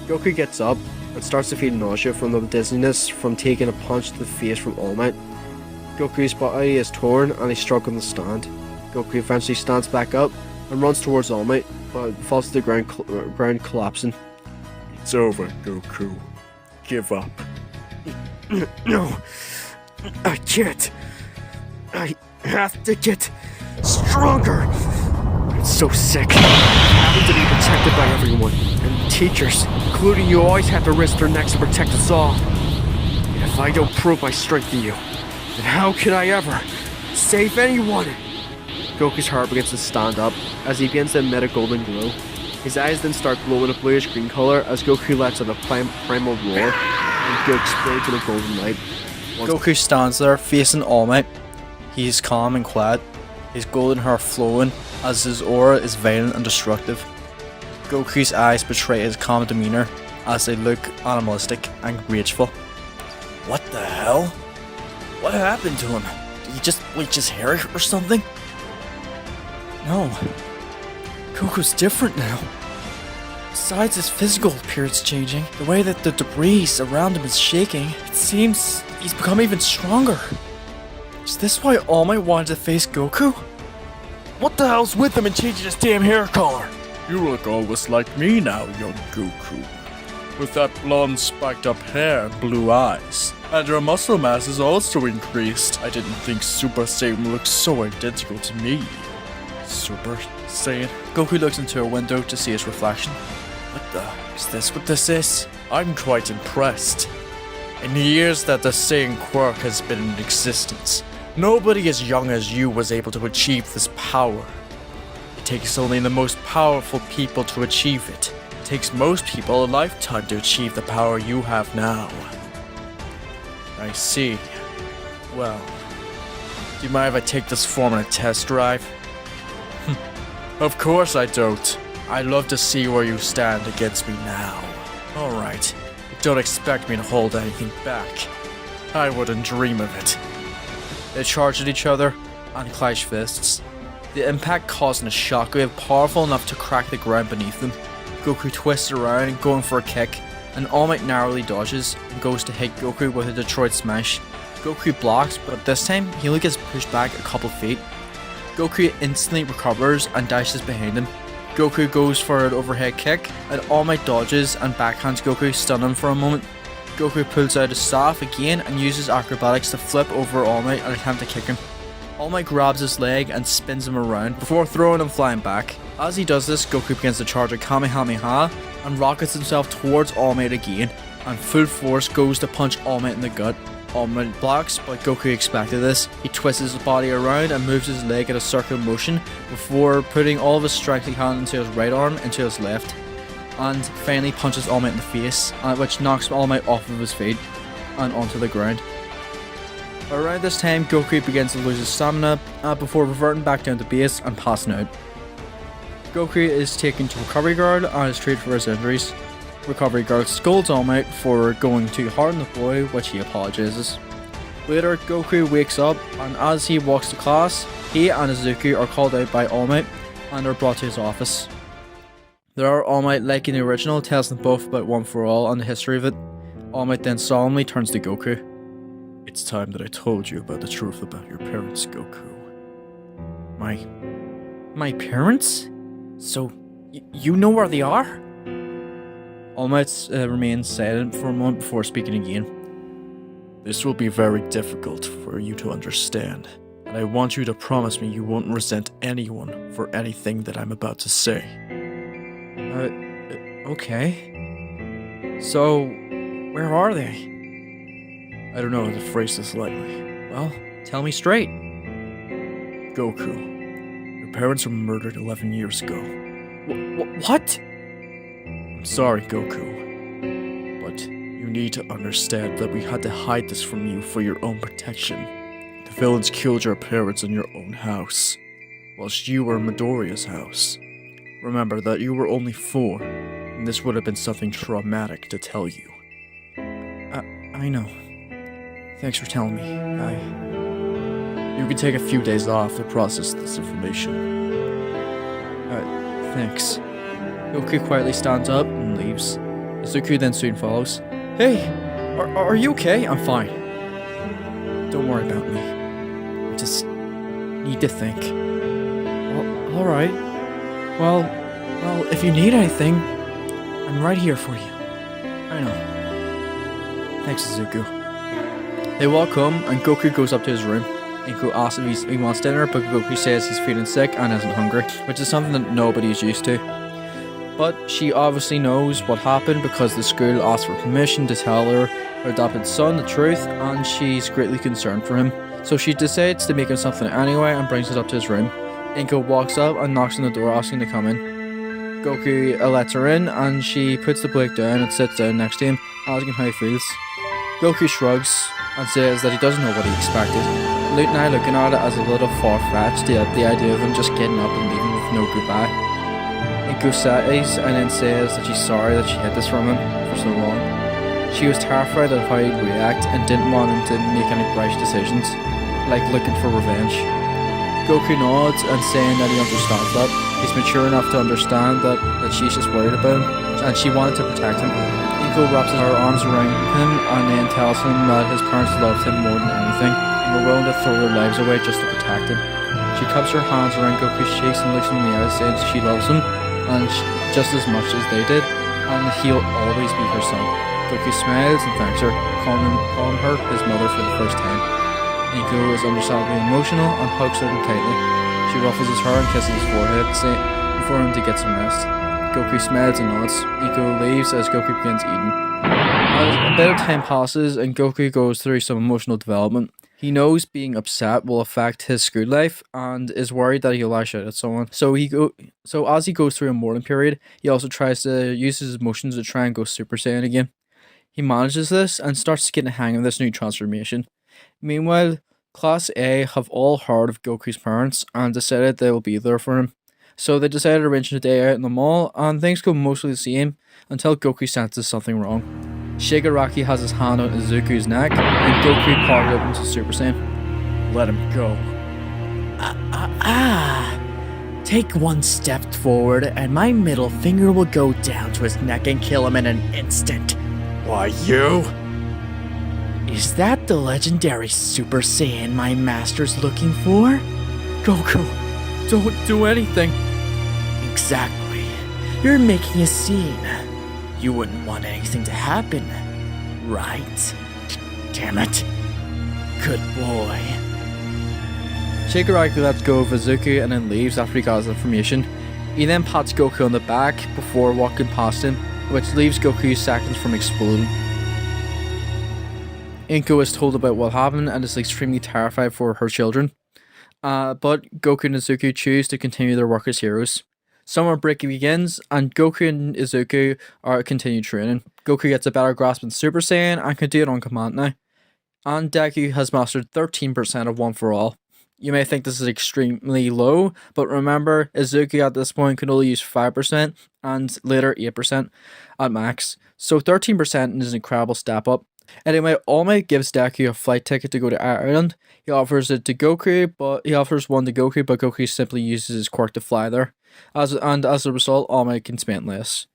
Goku gets up and starts to feel nausea from the dizziness from taking a punch to the face from All Might. Goku's body is torn and he's struggling to stand. Goku eventually stands back up and runs towards All Might, but falls to the ground collapsing. It's over, Goku. Give up. No, I can't. I have to get stronger. I'm so sick. Having to be protected by everyone. And teachers, including you, always have to risk their necks to protect us all. And if I don't prove my strength to you, then how can I ever save anyone? Goku's heart begins to stand up as he begins to emit a golden glow. His eyes then start glowing a bluish green color as Goku lets out a primal roar and Goku explodes in a golden light. Goku stands there facing All Might. He's calm and quiet, his golden hair flowing as his aura is violent and destructive. Goku's eyes betray his calm demeanor as they look animalistic and rageful. What the hell? What happened to him? Did he just bleach his hair or something? No. Goku's different now. Besides his physical appearance changing, the way that the debris around him is shaking, it seems he's become even stronger. Is this why All Might wanted to face Goku? What the hell's with him and changing his damn hair color? You look almost like me now, young Goku. With that blonde spiked up hair and blue eyes. And your muscle mass is also increased. I didn't think Super Saiyan looked so identical to me. Super Saiyan? Goku looks into a window to see his reflection. What the? Is this what this is? I'm quite impressed. In the years that the Saiyan quirk has been in existence, nobody as young as you was able to achieve this power. It takes only the most powerful people to achieve it. It takes most people a lifetime to achieve the power you have now. I see. Well, do you mind if I take this form on a test drive? Of course I don't. I'd love to see where you stand against me now. Alright, don't expect me to hold anything back. I wouldn't dream of it. They charge at each other and clash fists. The impact causing a shockwave powerful enough to crack the ground beneath them. Goku twists around, going for a kick, and All Might narrowly dodges and goes to hit Goku with a Detroit Smash. Goku blocks, but this time he only gets pushed back a couple feet. Goku instantly recovers and dashes behind him. Goku goes for an overhead kick, and All Might dodges and backhands Goku, stunning him for a moment. Goku pulls out his staff again and uses acrobatics to flip over All Might and attempt to kick him. All Might grabs his leg and spins him around before throwing him flying back. As he does this, Goku begins to charge a Kamehameha and rockets himself towards All Might again, and full force goes to punch All Might in the gut. All Might blocks, but Goku expected this. He twists his body around and moves his leg in a circular motion before putting all of his strength he can into his right arm into his left. And finally punches All Might in the face, which knocks All Might off of his feet and onto the ground. Around this time, Goku begins to lose his stamina before reverting back down to base and passing out. Goku is taken to Recovery Guard and is treated for his injuries. Recovery Guard scolds All Might for going too hard on the boy, which he apologizes. Later, Goku wakes up, and as he walks to class, he and Izuku are called out by All Might and are brought to his office. There, All Might, like in the original, tells them both about One For All and the history of it. All Might then solemnly turns to Goku. It's time that I told you about the truth about your parents, Goku. My parents? So, you know where they are? All Might remains silent for a moment before speaking again. This will be very difficult for you to understand, and I want you to promise me you won't resent anyone for anything that I'm about to say. Okay. So, where are they? I don't know how to phrase this lightly. Well, tell me straight. Goku, your parents were murdered 11 years ago. What? I'm sorry, Goku, but you need to understand that we had to hide this from you for your own protection. The villains killed your parents in your own house, whilst you were in Midoriya's house. Remember that you were only 4, and this would have been something traumatic to tell you. I know. Thanks for telling me. You can take a few days off to process this information. Thanks. Goku quietly stands up and leaves. Izuku then soon follows. Hey, are you okay? I'm fine. Don't worry about me. I just need to think. Alright. Well, if you need anything, I'm right here for you. I know. Thanks, Izuku. They walk home, and Goku goes up to his room. Inko asks if he wants dinner, but Goku says he's feeling sick and isn't hungry, which is something that nobody's used to. But she obviously knows what happened because the school asked for permission to tell her adopted son the truth, and she's greatly concerned for him. So she decides to make him something anyway and brings it up to his room. Inko walks up and knocks on the door asking to come in. Goku lets her in, and she puts the plate down and sits down next to him, asking how he feels. Goku shrugs and says that he doesn't know what he expected. Luke and I looking at it as a little far-fetched, the idea of him just getting up and leaving with no goodbye. Inko sighs and then says that she's sorry that she hid this from him for so long. She was terrified of how he'd react and didn't want him to make any brash decisions, like looking for revenge. Goku nods and saying that he understands that. He's mature enough to understand that she's just worried about him, and she wanted to protect him. Inko wraps her arms around him and then tells him that his parents loved him more than anything, and were willing to throw their lives away just to protect him. She cups her hands around Goku's cheeks and looks him in the eyes, saying she loves him, and just as much as they did, and he'll always be her son. Goku smiles and thanks her, calling her his mother for the first time. Inko is understandably emotional and hugs her tightly. She ruffles his hair and kisses his forehead, saying for him to get some rest. Goku smiles and nods. Inko leaves as Goku begins eating. As a bit of time passes and Goku goes through some emotional development. He knows being upset will affect his school life and is worried that he'll lash out at someone. So as he goes through a mourning period, he also tries to use his emotions to try and go Super Saiyan again. He manages this and starts to get the hang of this new transformation. Meanwhile, Class A have all heard of Goku's parents and decided they will be there for him. So they decided to arrange a day out in the mall, and things go mostly the same until Goku senses something wrong. Shigaraki has his hand on Izuku's neck, and Goku powered up into Super Saiyan. Let him go. Take one step forward, and my middle finger will go down to his neck and kill him in an instant. Why, you? Is that the legendary Super Saiyan my master's looking for? Goku, don't do anything. Exactly. You're making a scene. You wouldn't want anything to happen, right? Damn it. Good boy. Shigaraki lets go of Izuku and then leaves after he got his information. He then pats Goku on the back before walking past him, which leaves Goku seconds from exploding. Inko is told about what happened and is extremely terrified for her children. But Goku and Izuku choose to continue their work as heroes. Summer break begins, and Goku and Izuku are continue training. Goku gets a better grasp in Super Saiyan and can do it on command now. And Deku has mastered 13% of One for All. You may think this is extremely low, but remember, Izuku at this point can only use 5% and later 8% at max. So 13% is an incredible step up. Anyway, All Might gives Deku a flight ticket to go to Ireland. He offers it to Goku, but Goku simply uses his quirk to fly there. As a result, All Might can spend less.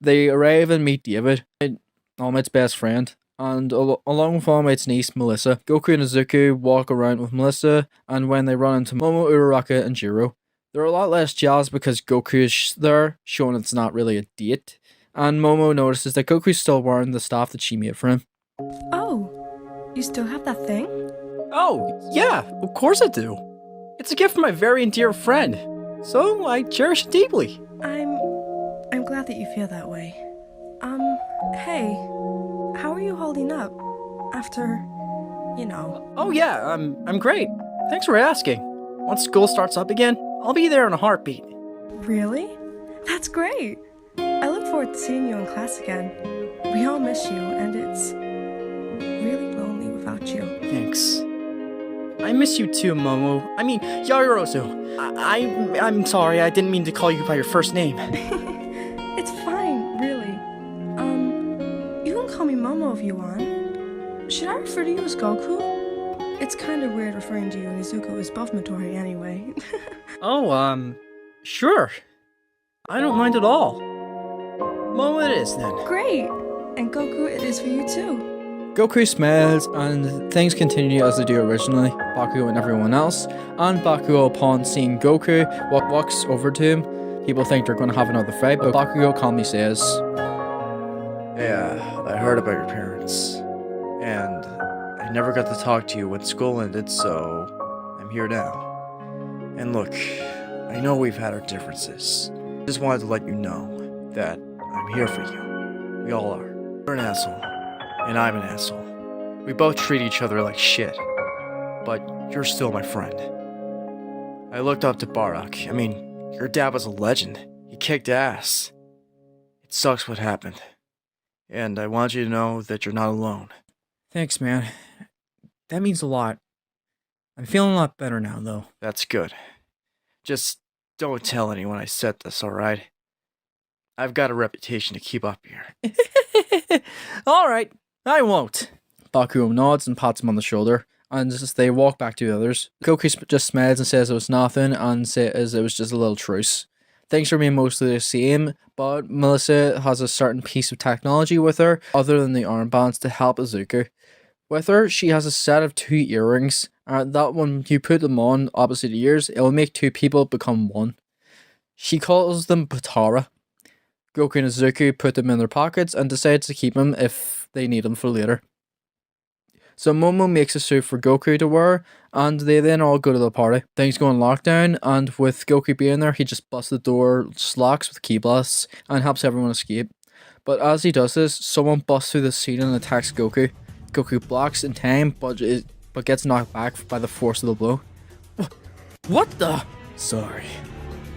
They arrive and meet David, All Might's best friend, and along with All Might's niece, Melissa. Goku and Izuku walk around with Melissa, and when they run into Momo, Uraraka, and Jiro, they're a lot less jealous because Goku is there, showing it's not really a date. And Momo notices that Goku's still wearing the staff that she made for him. Oh, you still have that thing? Oh, yeah, of course I do. It's a gift from my very dear friend, so I cherish it deeply. I'm glad that you feel that way. Hey, how are you holding up after, you know? Oh yeah, I'm great. Thanks for asking. Once school starts up again, I'll be there in a heartbeat. Really? That's great. I look forward to seeing you in class again. We all miss you, and it's really lonely without you. Thanks. I miss you too, Momo. I mean, Yaoyorozu. I'm sorry, I didn't mean to call you by your first name. It's fine, really. You can call me Momo if you want. Should I refer to you as Goku? It's kind of weird referring to you and Izuku as both Midori anyway. Oh, sure. I don't mind at all. Momo it is then. Great! And Goku, it is for you too. Goku smiles, and things continue as they do originally. Bakugo and everyone else, and Bakugo, upon seeing Goku, walks over to him. People think they're going to have another fight, but Bakugo calmly says, Yeah, I heard about your parents, and I never got to talk to you when school ended, so I'm here now. And look, I know we've had our differences. Just wanted to let you know that I'm here for you. We all are. You're an asshole, and I'm an asshole. We both treat each other like shit, but you're still my friend. I looked up to Barak. I mean, your dad was a legend. He kicked ass. It sucks what happened. And I want you to know that you're not alone. Thanks, man. That means a lot. I'm feeling a lot better now, though. That's good. Just don't tell anyone I said this, alright? I've got a reputation to keep up here. Alright, I won't. Bakugo nods and pats him on the shoulder, and as they walk back to the others, Goku just smiles and says it was nothing, and says it was just a little truce. Things remain mostly the same, but Melissa has a certain piece of technology with her, other than the armbands, to help Izuku. With her, she has a set of 2 earrings, and that when you put them on opposite ears, it will make 2 people become one. She calls them Patara. Goku and Izuku put them in their pockets and decide to keep them if they need them for later. So Momo makes a suit for Goku to wear, and they then all go to the party. Things go on lockdown, and with Goku being there, he just busts the door locks with key blasts and helps everyone escape. But as he does this, someone busts through the ceiling and attacks Goku. Goku blocks in time, but gets knocked back by the force of the blow. What the? Sorry,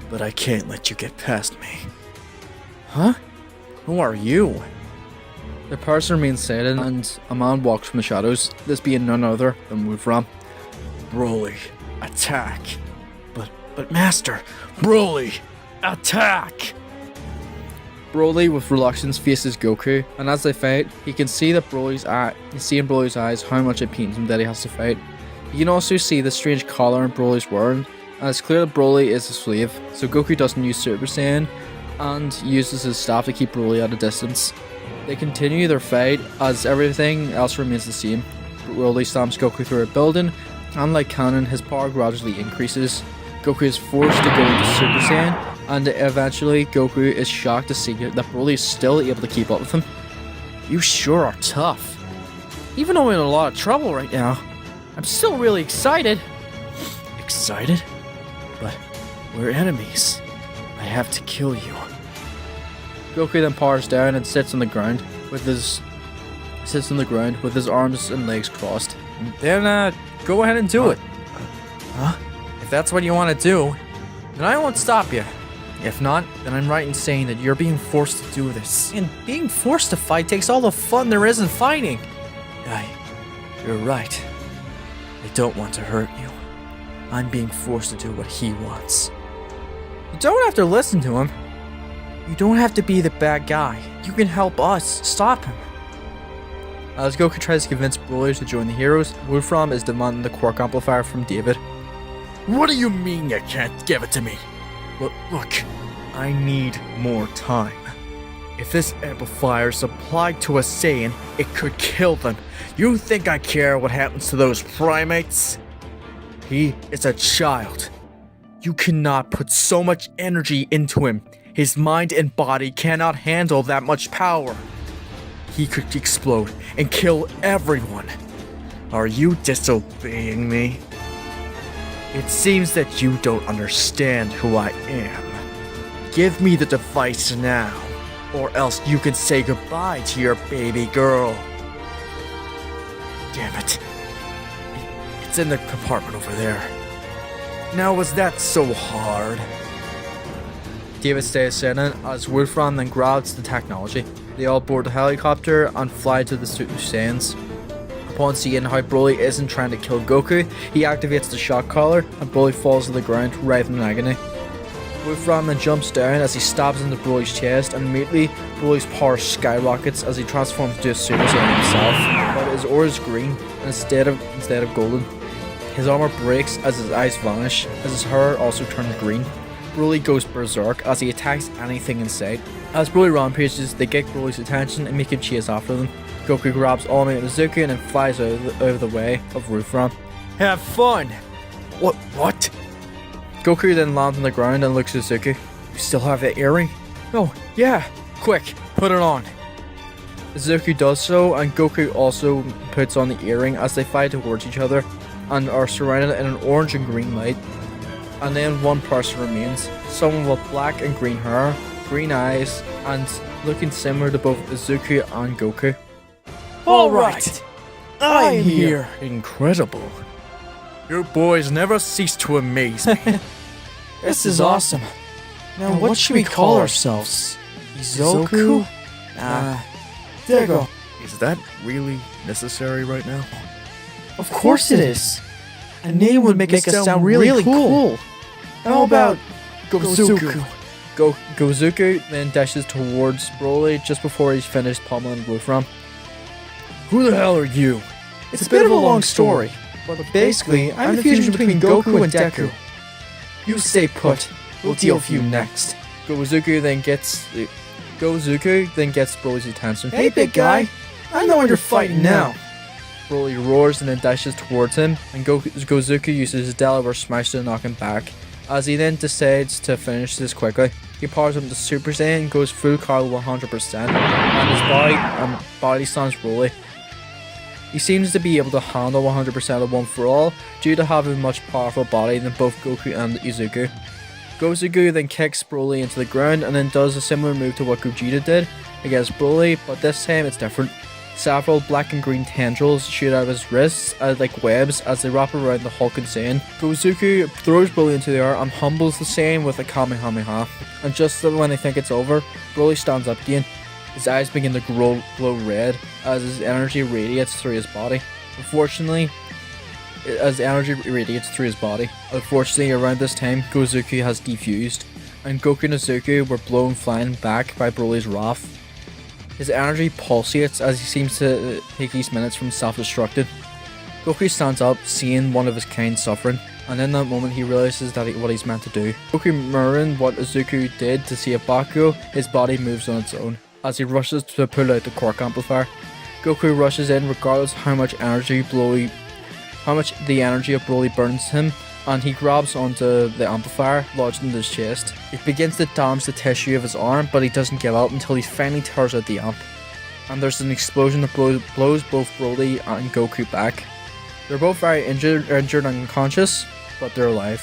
but I can't let you get past me. Huh? Who are you? The person remains silent, and a man walks from the shadows, this being none other than Wolfram. Broly, attack! But Master, Broly, attack! Broly, with reluctance, faces Goku, and as they fight, he can see that in Broly's eyes how much it pains him that he has to fight. You can also see the strange collar Broly's wearing, and it's clear that Broly is a slave, so Goku doesn't use Super Saiyan, and uses his staff to keep Broly at a distance. They continue their fight as everything else remains the same. Broly stamps Goku through a building, and like cannon, his power gradually increases. Goku is forced to go into Super Saiyan, and eventually Goku is shocked to see that Broly is still able to keep up with him. You sure are tough. Even though I'm in a lot of trouble right now, I'm still really excited. Excited? But we're enemies. I have to kill you. Goku then powers down and sits on the ground with his sits on the ground with his arms and legs crossed. Then, go ahead and do it. Huh? If that's what you want to do, then I won't stop you. If not, then I'm right in saying that you're being forced to do this. And being forced to fight takes all the fun there is in fighting. You're right. I don't want to hurt you. I'm being forced to do what he wants. You don't have to listen to him. You don't have to be the bad guy. You can help us stop him. As Goku tries to convince Broly to join the heroes, Wolfram is demanding the Quark Amplifier from David. What do you mean you can't give it to me? Look, I need more time. If this amplifier is applied to a Saiyan, it could kill them. You think I care what happens to those primates? He is a child. You cannot put so much energy into him. His mind and body cannot handle that much power. He could explode and kill everyone. Are you disobeying me? It seems that you don't understand who I am. Give me the device now, or else you can say goodbye to your baby girl. Damn it. It's in the compartment over there. Now, was that so hard? David stays silent as Wolfram then grabs the technology. They all board the helicopter and fly to the Super Saiyans. Upon seeing how Broly isn't trying to kill Goku, he activates the shock collar and Broly falls to the ground, writhing in agony. Wolfram then jumps down as he stabs into Broly's chest, and immediately Broly's power skyrockets as he transforms into a Super Saiyan himself. But his aura is green instead of golden. His armor breaks as his eyes vanish, as his hair also turns green. Broly goes berserk as he attacks anything in sight. As Broly rampages, they get Broly's attention and make him chase after them. Goku grabs all Might and Gouku and then flies out of the way of Wolfram. Have fun! What? Goku then lands on the ground and looks at Gouku. You still have that earring? Oh, yeah! Quick, put it on! Gouku does so, and Goku also puts on the earring as they fly towards each other and are surrounded in an orange and green light. And then one person remains, someone with black and green hair, green eyes, and looking similar to both Gouku and Goku. Alright! I'm here! Incredible. You boys never cease to amaze me. This is awesome. Now what should we call ourselves? Izoku? Dego. Is that really necessary right now? Of course it is. A name would make us sound really cool. How about Goku? Gouku then dashes towards Broly just before he's finished pummeling Wolfram. Who the hell are you? It's a bit of a long story, but basically, I'm the fusion between Goku and Deku. You stay put. We'll deal with you next. Gouku then gets Broly's attention. Hey, big guy! I know when you're fighting now. Broly roars and then dashes towards him, and Gouku uses his Delaware Smash to knock him back. As he then decides to finish this quickly, he powers up to Super Saiyan and goes full Carl 100%, and his body slams Broly. He seems to be able to handle 100% of One For All due to having a much powerful body than both Goku and Izuku. Gouku then kicks Broly into the ground and then does a similar move to what Vegeta did against Broly, but this time it's different. Several black and green tendrils shoot out of his wrists like webs as they wrap around the Hulk and Saiyan. Gouku throws Broly into the air and humbles the Saiyan with a Kamehameha. And just when they think it's over, Broly stands up again. His eyes begin to glow red as his energy radiates through his body. Unfortunately, around this time, Gouku has defused, and Goku and Izuku were blown flying back by Broly's wrath. His energy pulsates as he seems to take these minutes from self-destructing. Goku stands up, seeing one of his kind suffering, and in that moment he realizes what he's meant to do. Goku mirroring what Izuku did to save Bakugo, his body moves on its own, as he rushes to pull out the Quark Amplifier. Goku rushes in regardless how much the energy of Broly burns him, and he grabs onto the amplifier lodged in his chest. It begins to damage the tissue of his arm, but he doesn't give up until he finally tears out the amp. And there's an explosion that blows both Broly and Goku back. They're both very injured and unconscious, but they're alive.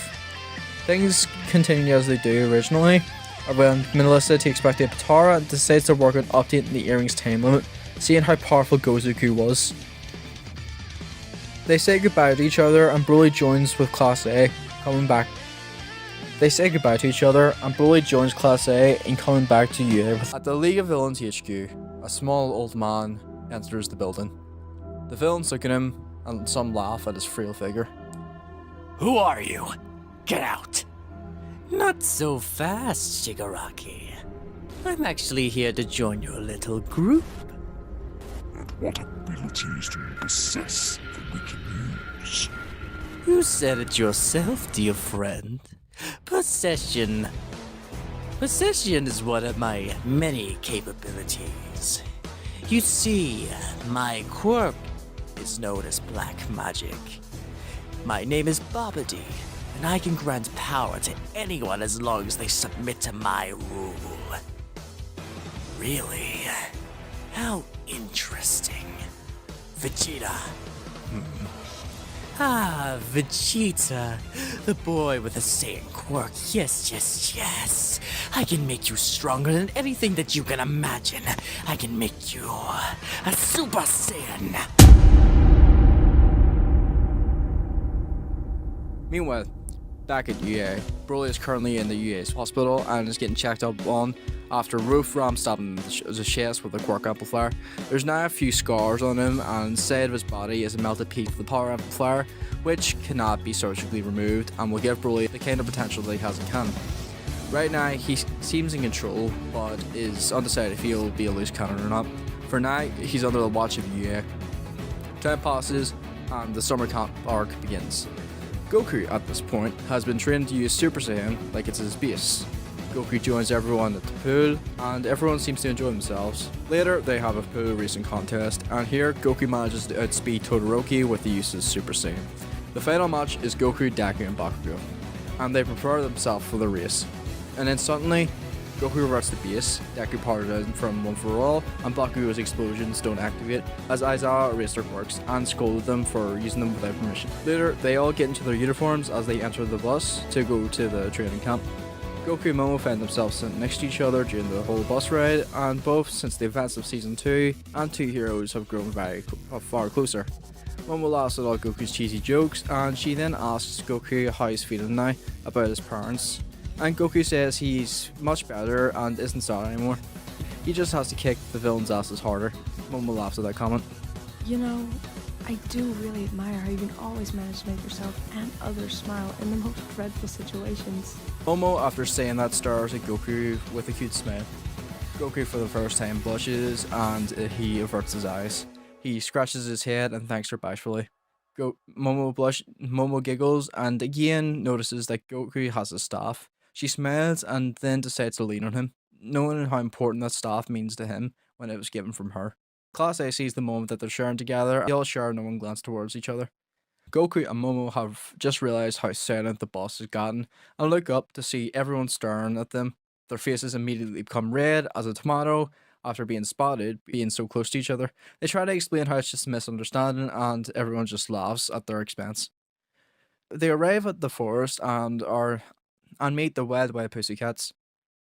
Things continue as they do originally. When Melissa takes back the Patara and decides to work on updating the earring's time limit, seeing how powerful Goku was. They say goodbye to each other and Broly joins with Class A, coming back. They say goodbye to each other and Broly joins Class A in coming back to UA. At the League of Villains HQ, a small old man enters the building. The villains look at him and some laugh at his frail figure. Who are you? Get out! Not so fast, Shigaraki. I'm actually here to join your little group. What abilities do you possess that we can use? You said it yourself, dear friend. Possession. Possession is one of my many capabilities. You see, my quirk is known as black magic. My name is Babidi, and I can grant power to anyone as long as they submit to my rule. Really? How interesting. Vegeta. Ah, Vegeta. The boy with the Saiyan quirk. Yes. I can make you stronger than anything that you can imagine. I can make you a Super Saiyan. Meanwhile, back at UA, Broly is currently in the UA's hospital and is getting checked up on after Roof Ram stabbed him in the chest with a quirk amplifier. There's now a few scars on him, and inside of his body is a melted piece of the power amplifier, which cannot be surgically removed and will give Broly the kind of potential that he has in canon. Right now, he seems in control, but is undecided if he'll be a loose cannon or not. For now, he's under the watch of UA. Time passes, and the summer camp arc begins. Goku, at this point, has been trained to use Super Saiyan like it's his base. Goku joins everyone at the pool, and everyone seems to enjoy themselves. Later, they have a pool racing contest, and here, Goku manages to outspeed Todoroki with the use of Super Saiyan. The final match is Goku, Deku, and Bakugo, and they prepare themselves for the race. And then suddenly, Goku reverts to base, Deku powered down from One For All, and Bakugo's explosions don't activate, as Aizawa erased their quirks and scolded them for using them without permission. Later, they all get into their uniforms as they enter the bus to go to the training camp. Goku and Momo find themselves sitting next to each other during the whole bus ride, and both, since the events of Season 2, and two heroes have grown far closer. Momo laughs at all Goku's cheesy jokes, and she then asks Goku how he's feeling now about his parents. And Goku says he's much better and isn't sad anymore. He just has to kick the villain's asses harder. Momo laughs at that comment. You know, I do really admire how you can always manage to make yourself and others smile in the most dreadful situations. Momo, after saying that, stares at Goku with a cute smile. Goku for the first time blushes and he averts his eyes. He scratches his head and thanks her bashfully. Momo giggles and again notices that Goku has a staff. She smiles and then decides to lean on him, knowing how important that staff means to him when it was given from her. Class A sees the moment that they're sharing together. They all share and no one glance towards each other. Goku and Momo have just realised how silent the boss has gotten and look up to see everyone staring at them. Their faces immediately become red as a tomato after being spotted being so close to each other. They try to explain how it's just a misunderstanding and everyone just laughs at their expense. They arrive at the forest and meet the Wild Pussycats.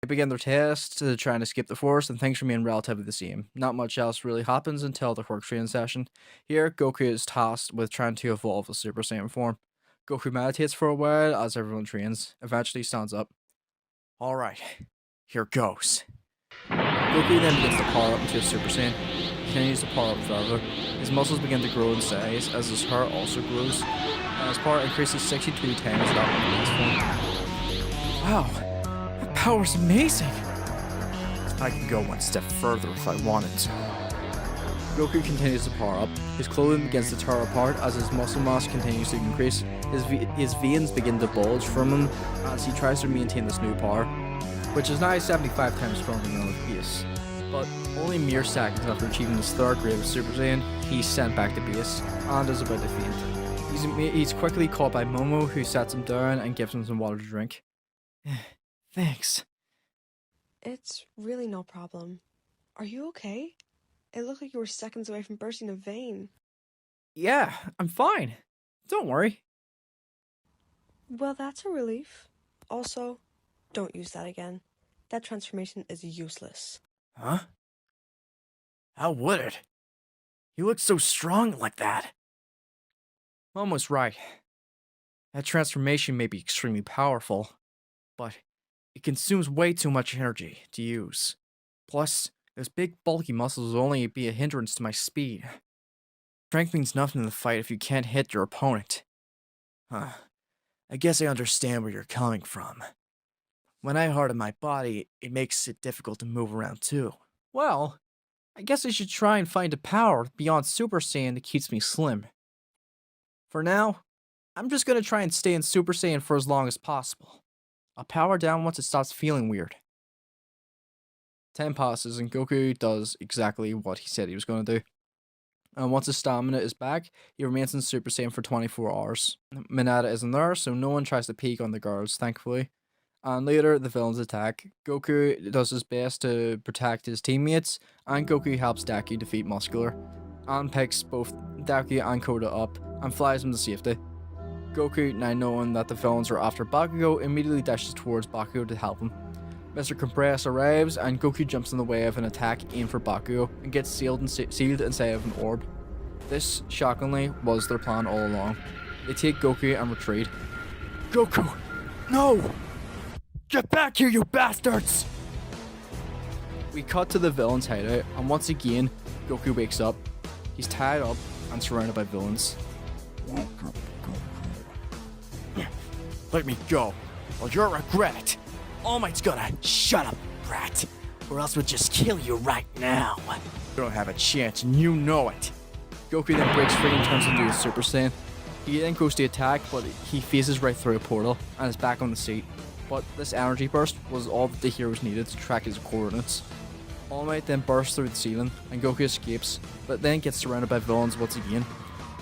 They begin their test to try and escape the forest and things remain relatively the same. Not much else really happens until the quirk training session. Here, Goku is tasked with trying to evolve a Super Saiyan form. Goku meditates for a while as everyone trains, eventually stands up. Alright, here goes. Goku then begins to power up into a Super Saiyan. He continues to power up further. His muscles begin to grow in size as his hair also grows, and his power increases 62 times that of the last form. Wow, that power's amazing. I can go one step further if I wanted to. Goku continues to power up. His clothing begins to tear apart as his muscle mass continues to increase. His veins begin to bulge from him as he tries to maintain this new power, which is now 75 times stronger than his base. But only mere seconds after achieving his third grade of Super Saiyan, he's sent back to base and is about to faint. He's quickly caught by Momo, who sets him down and gives him some water to drink. Thanks. It's really no problem. Are you okay? It looked like you were seconds away from bursting a vein. Yeah, I'm fine. Don't worry. Well, that's a relief. Also, don't use that again. That transformation is useless. Huh? How would it? He looks so strong like that. Almost right. That transformation may be extremely powerful, but it consumes way too much energy to use. Plus, those big bulky muscles will only be a hindrance to my speed. Strength means nothing in the fight if you can't hit your opponent. Huh. I guess I understand where you're coming from. When I harden my body, it makes it difficult to move around too. Well, I guess I should try and find a power beyond Super Saiyan that keeps me slim. For now, I'm just gonna try and stay in Super Saiyan for as long as possible. I'll power down once it stops feeling weird. 10 passes and Goku does exactly what he said he was gonna do. And once his stamina is back, he remains in Super Saiyan for 24 hours. Mineta isn't there, so no one tries to peek on the girls, thankfully. And later, the villains attack. Goku does his best to protect his teammates, and Goku helps Deku defeat Muscular, and picks both Deku and Koda up, and flies them to safety. Goku, now knowing that the villains are after Bakugo, immediately dashes towards Bakugo to help him. Mr. Compress arrives, and Goku jumps in the way of an attack aimed for Bakugo, and gets sealed inside of an orb. This, shockingly, was their plan all along. They take Goku and retreat. Goku! No! Get back here, you bastards! We cut to the villain's hideout, and once again, Goku wakes up. He's tied up and surrounded by villains. Welcome, Goku. Let me go, or you'll regret it. All Might's gonna shut up, brat, or else we'll just kill you right now. You don't have a chance, and you know it. Goku then breaks free and turns into a Super Saiyan. He then goes to attack, but he phases right through a portal and is back on the seat. But this energy burst was all that the heroes needed to track his coordinates. All Might then bursts through the ceiling, and Goku escapes, but then gets surrounded by villains once again.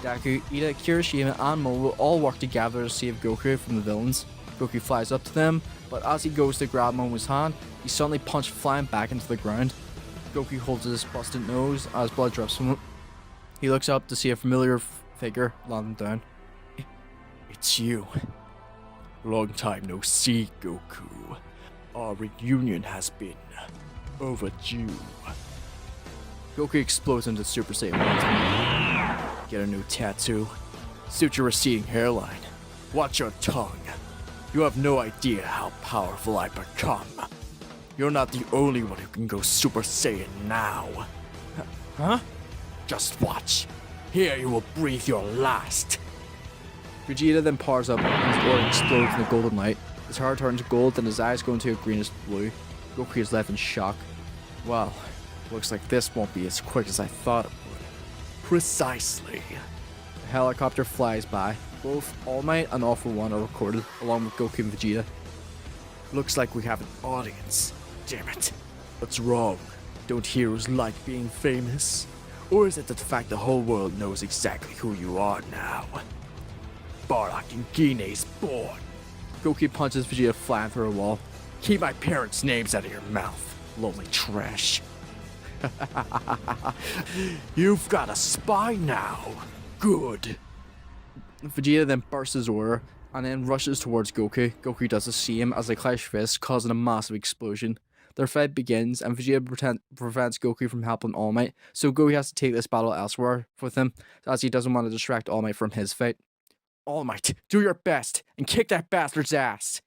Deku, Ida, Kirishima, and Mo will all work together to save Goku from the villains. Goku flies up to them, but as he goes to grab Momo's hand, he's suddenly punched flying back into the ground. Goku holds his busted nose as blood drips from it. He looks up to see a familiar figure landing down. It's you. Long time no see, Goku. Our reunion has been overdue. Goku explodes into Super Saiyan 1. Get a new tattoo. Suit your receding hairline. Watch your tongue. You have no idea how powerful I've become. You're not the only one who can go Super Saiyan now. Huh? Just watch. Here you will breathe your last. Vegeta then powers up and his aura explodes in the golden light. His hair turns gold and his eyes go into a greenish blue. Goku is left in shock. Well, looks like this won't be as quick as I thought it would. Precisely. A helicopter flies by. Both All Might and All For One are recorded, along with Goku and Vegeta. Looks like we have an audience. Damn it. What's wrong? Don't heroes like being famous? Or is it the fact the whole world knows exactly who you are now? Bardock Ingine's born. Goku punches Vegeta flying through a wall. Keep my parents' names out of your mouth, lonely trash. You've got a spy now. Good. Vegeta then bursts his aura and then rushes towards Goku. Goku does the same as they clash fists, causing a massive explosion. Their fight begins, and Vegeta prevents Goku from helping All Might, so Goku has to take this battle elsewhere with him, as he doesn't want to distract All Might from his fight. All Might, do your best, and kick that bastard's ass!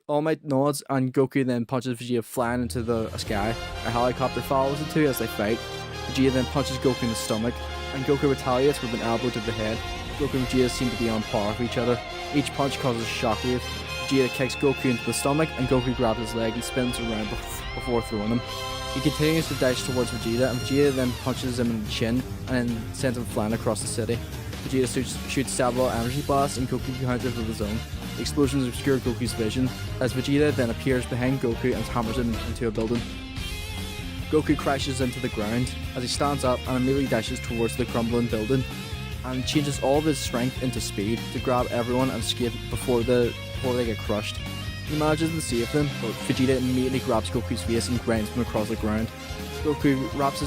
All Might nods, and Goku then punches Vegeta flying into the sky. A helicopter follows the two as they fight. Vegeta then punches Goku in the stomach, and Goku retaliates with an elbow to the head. Goku and Vegeta seem to be on par with each other. Each punch causes a shockwave. Vegeta kicks Goku into the stomach, and Goku grabs his leg and spins around before throwing him. He continues to dash towards Vegeta, and Vegeta then punches him in the chin, and then sends him flying across the city. Vegeta shoots several energy blasts, and Goku counters with his own. The explosions obscure Goku's vision, as Vegeta then appears behind Goku and hammers him into a building. Goku crashes into the ground as he stands up and immediately dashes towards the crumbling building, and changes all of his strength into speed to grab everyone and escape before they get crushed. He manages to save them, but Vegeta immediately grabs Goku's face and grinds him across the ground. Goku wraps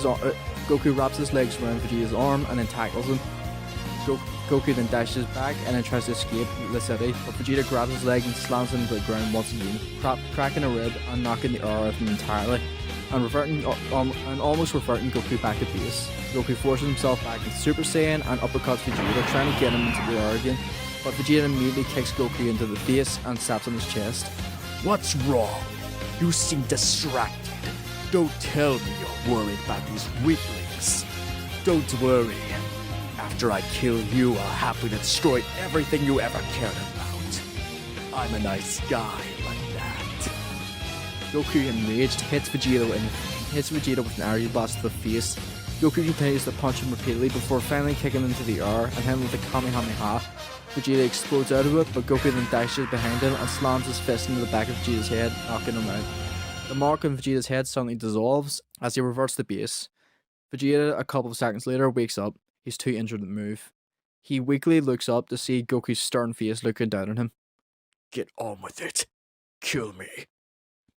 his legs around Vegeta's arm and then tackles him. Goku then dashes back and then tries to escape the city, but Vegeta grabs his leg and slams him to the ground once again, cracking a rib and knocking the air out of him entirely. and almost reverting Goku back to base. Goku forces himself back into Super Saiyan and uppercuts Vegeta, trying to get him into the air again, but Vegeta immediately kicks Goku into the face and slaps on his chest. What's wrong? You seem distracted. Don't tell me you're worried about these weaklings. Don't worry. After I kill you, I'll happily destroy everything you ever cared about. I'm a nice guy like that. Goku, enraged, hits Vegeta with an aerial blast to the face. Goku continues to punch him repeatedly before finally kicking him into the air and him with a Kamehameha. Vegeta explodes out of it, but Goku then dashes behind him and slams his fist into the back of Vegeta's head, knocking him out. The mark on Vegeta's head suddenly dissolves as he reverts to base. Vegeta, a couple of seconds later, wakes up. He's too injured to move. He weakly looks up to see Goku's stern face looking down on him. Get on with it. Kill me.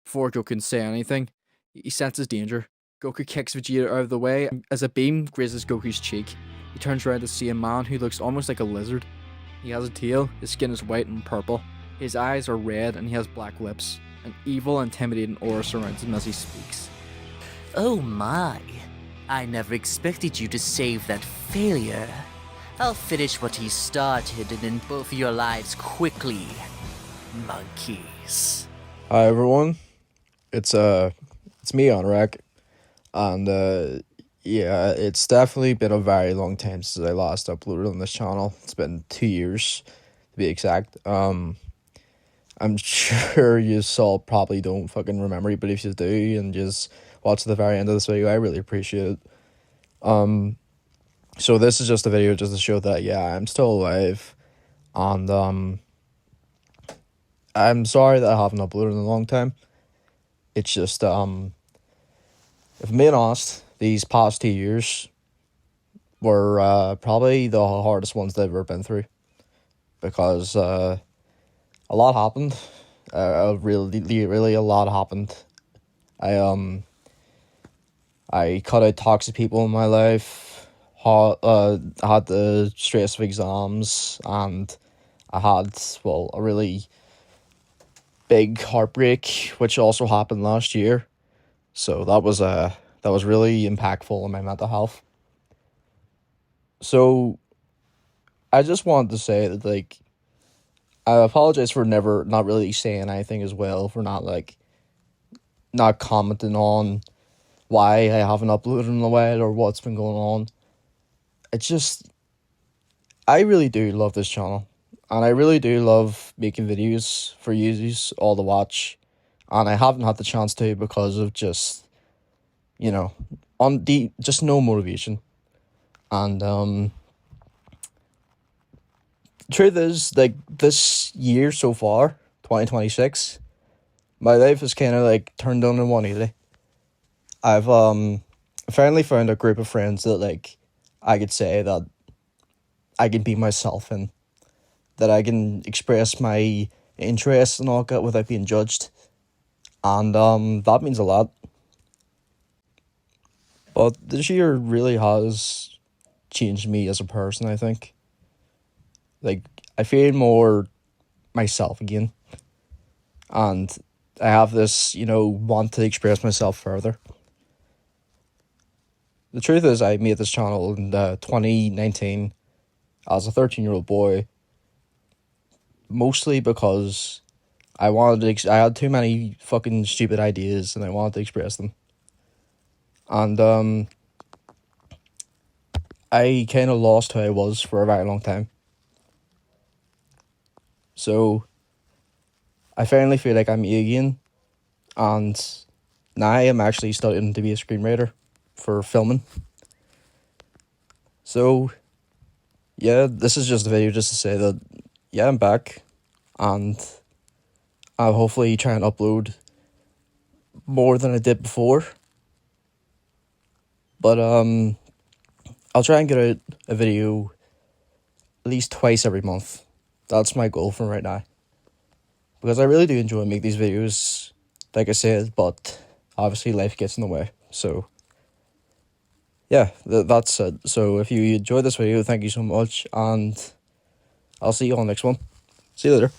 Before Goku can say anything, he senses danger. Goku kicks Vegeta out of the way as a beam grazes Goku's cheek. He turns around to see a man who looks almost like a lizard. He has a tail, his skin is white and purple. His eyes are red and he has black lips. An evil, intimidating aura surrounds him as he speaks. Oh my. I never expected you to save that failure. I'll finish what he started and end both of your lives quickly. Monkeys. Hi everyone, it's me Honorak, and yeah, it's definitely been a very long time since I last uploaded on this channel. It's been 2 years to be exact. I'm sure you all probably don't fucking remember it, but if you do and just watch the very end of this video, I really appreciate it. So this is just a video just to show that yeah, I'm still alive, and I'm sorry that I haven't uploaded in a long time. It's just if I'm being honest, these past 2 years were probably the hardest ones that I've ever been through, because a lot happened. Really a lot happened. I cut out toxic people in my life. I had the stress of exams, and I had, well, a really big heartbreak, which also happened last year. So that was really impactful on my mental health. So I just wanted to say that, like, I apologize for not really saying anything as well, for not commenting on why I haven't uploaded in a while or what's been going on. It's just, I really do love this channel, and I really do love making videos for you all to watch, and I haven't had the chance to because of just, you know, just no motivation. And truth is, like, this year so far, 2026, my life is kind of like turned on in 180. I've finally found a group of friends that, like, I could say that I can be myself in, that I can express my interests and all that without being judged, and that means a lot. But this year really has changed me as a person, I think. Like, I feel more myself again, and I have this, want to express myself further. The truth is, I made this channel in 2019 as a 13-year-old boy, mostly because I had too many fucking stupid ideas and I wanted to express them. And I kind of lost who I was for a very long time. So I finally feel like I'm me again, and now I am actually studying to be a screenwriter for filming. So yeah, this is just a video just to say that yeah, I'm back, and I'll hopefully try and upload more than I did before. But I'll try and get out a video at least twice every month. That's my goal for right now, because I really do enjoy making these videos, like I said, but obviously life gets in the way. So yeah, that's it. So if you enjoyed this video, thank you so much, and I'll see you on the next one. See you later.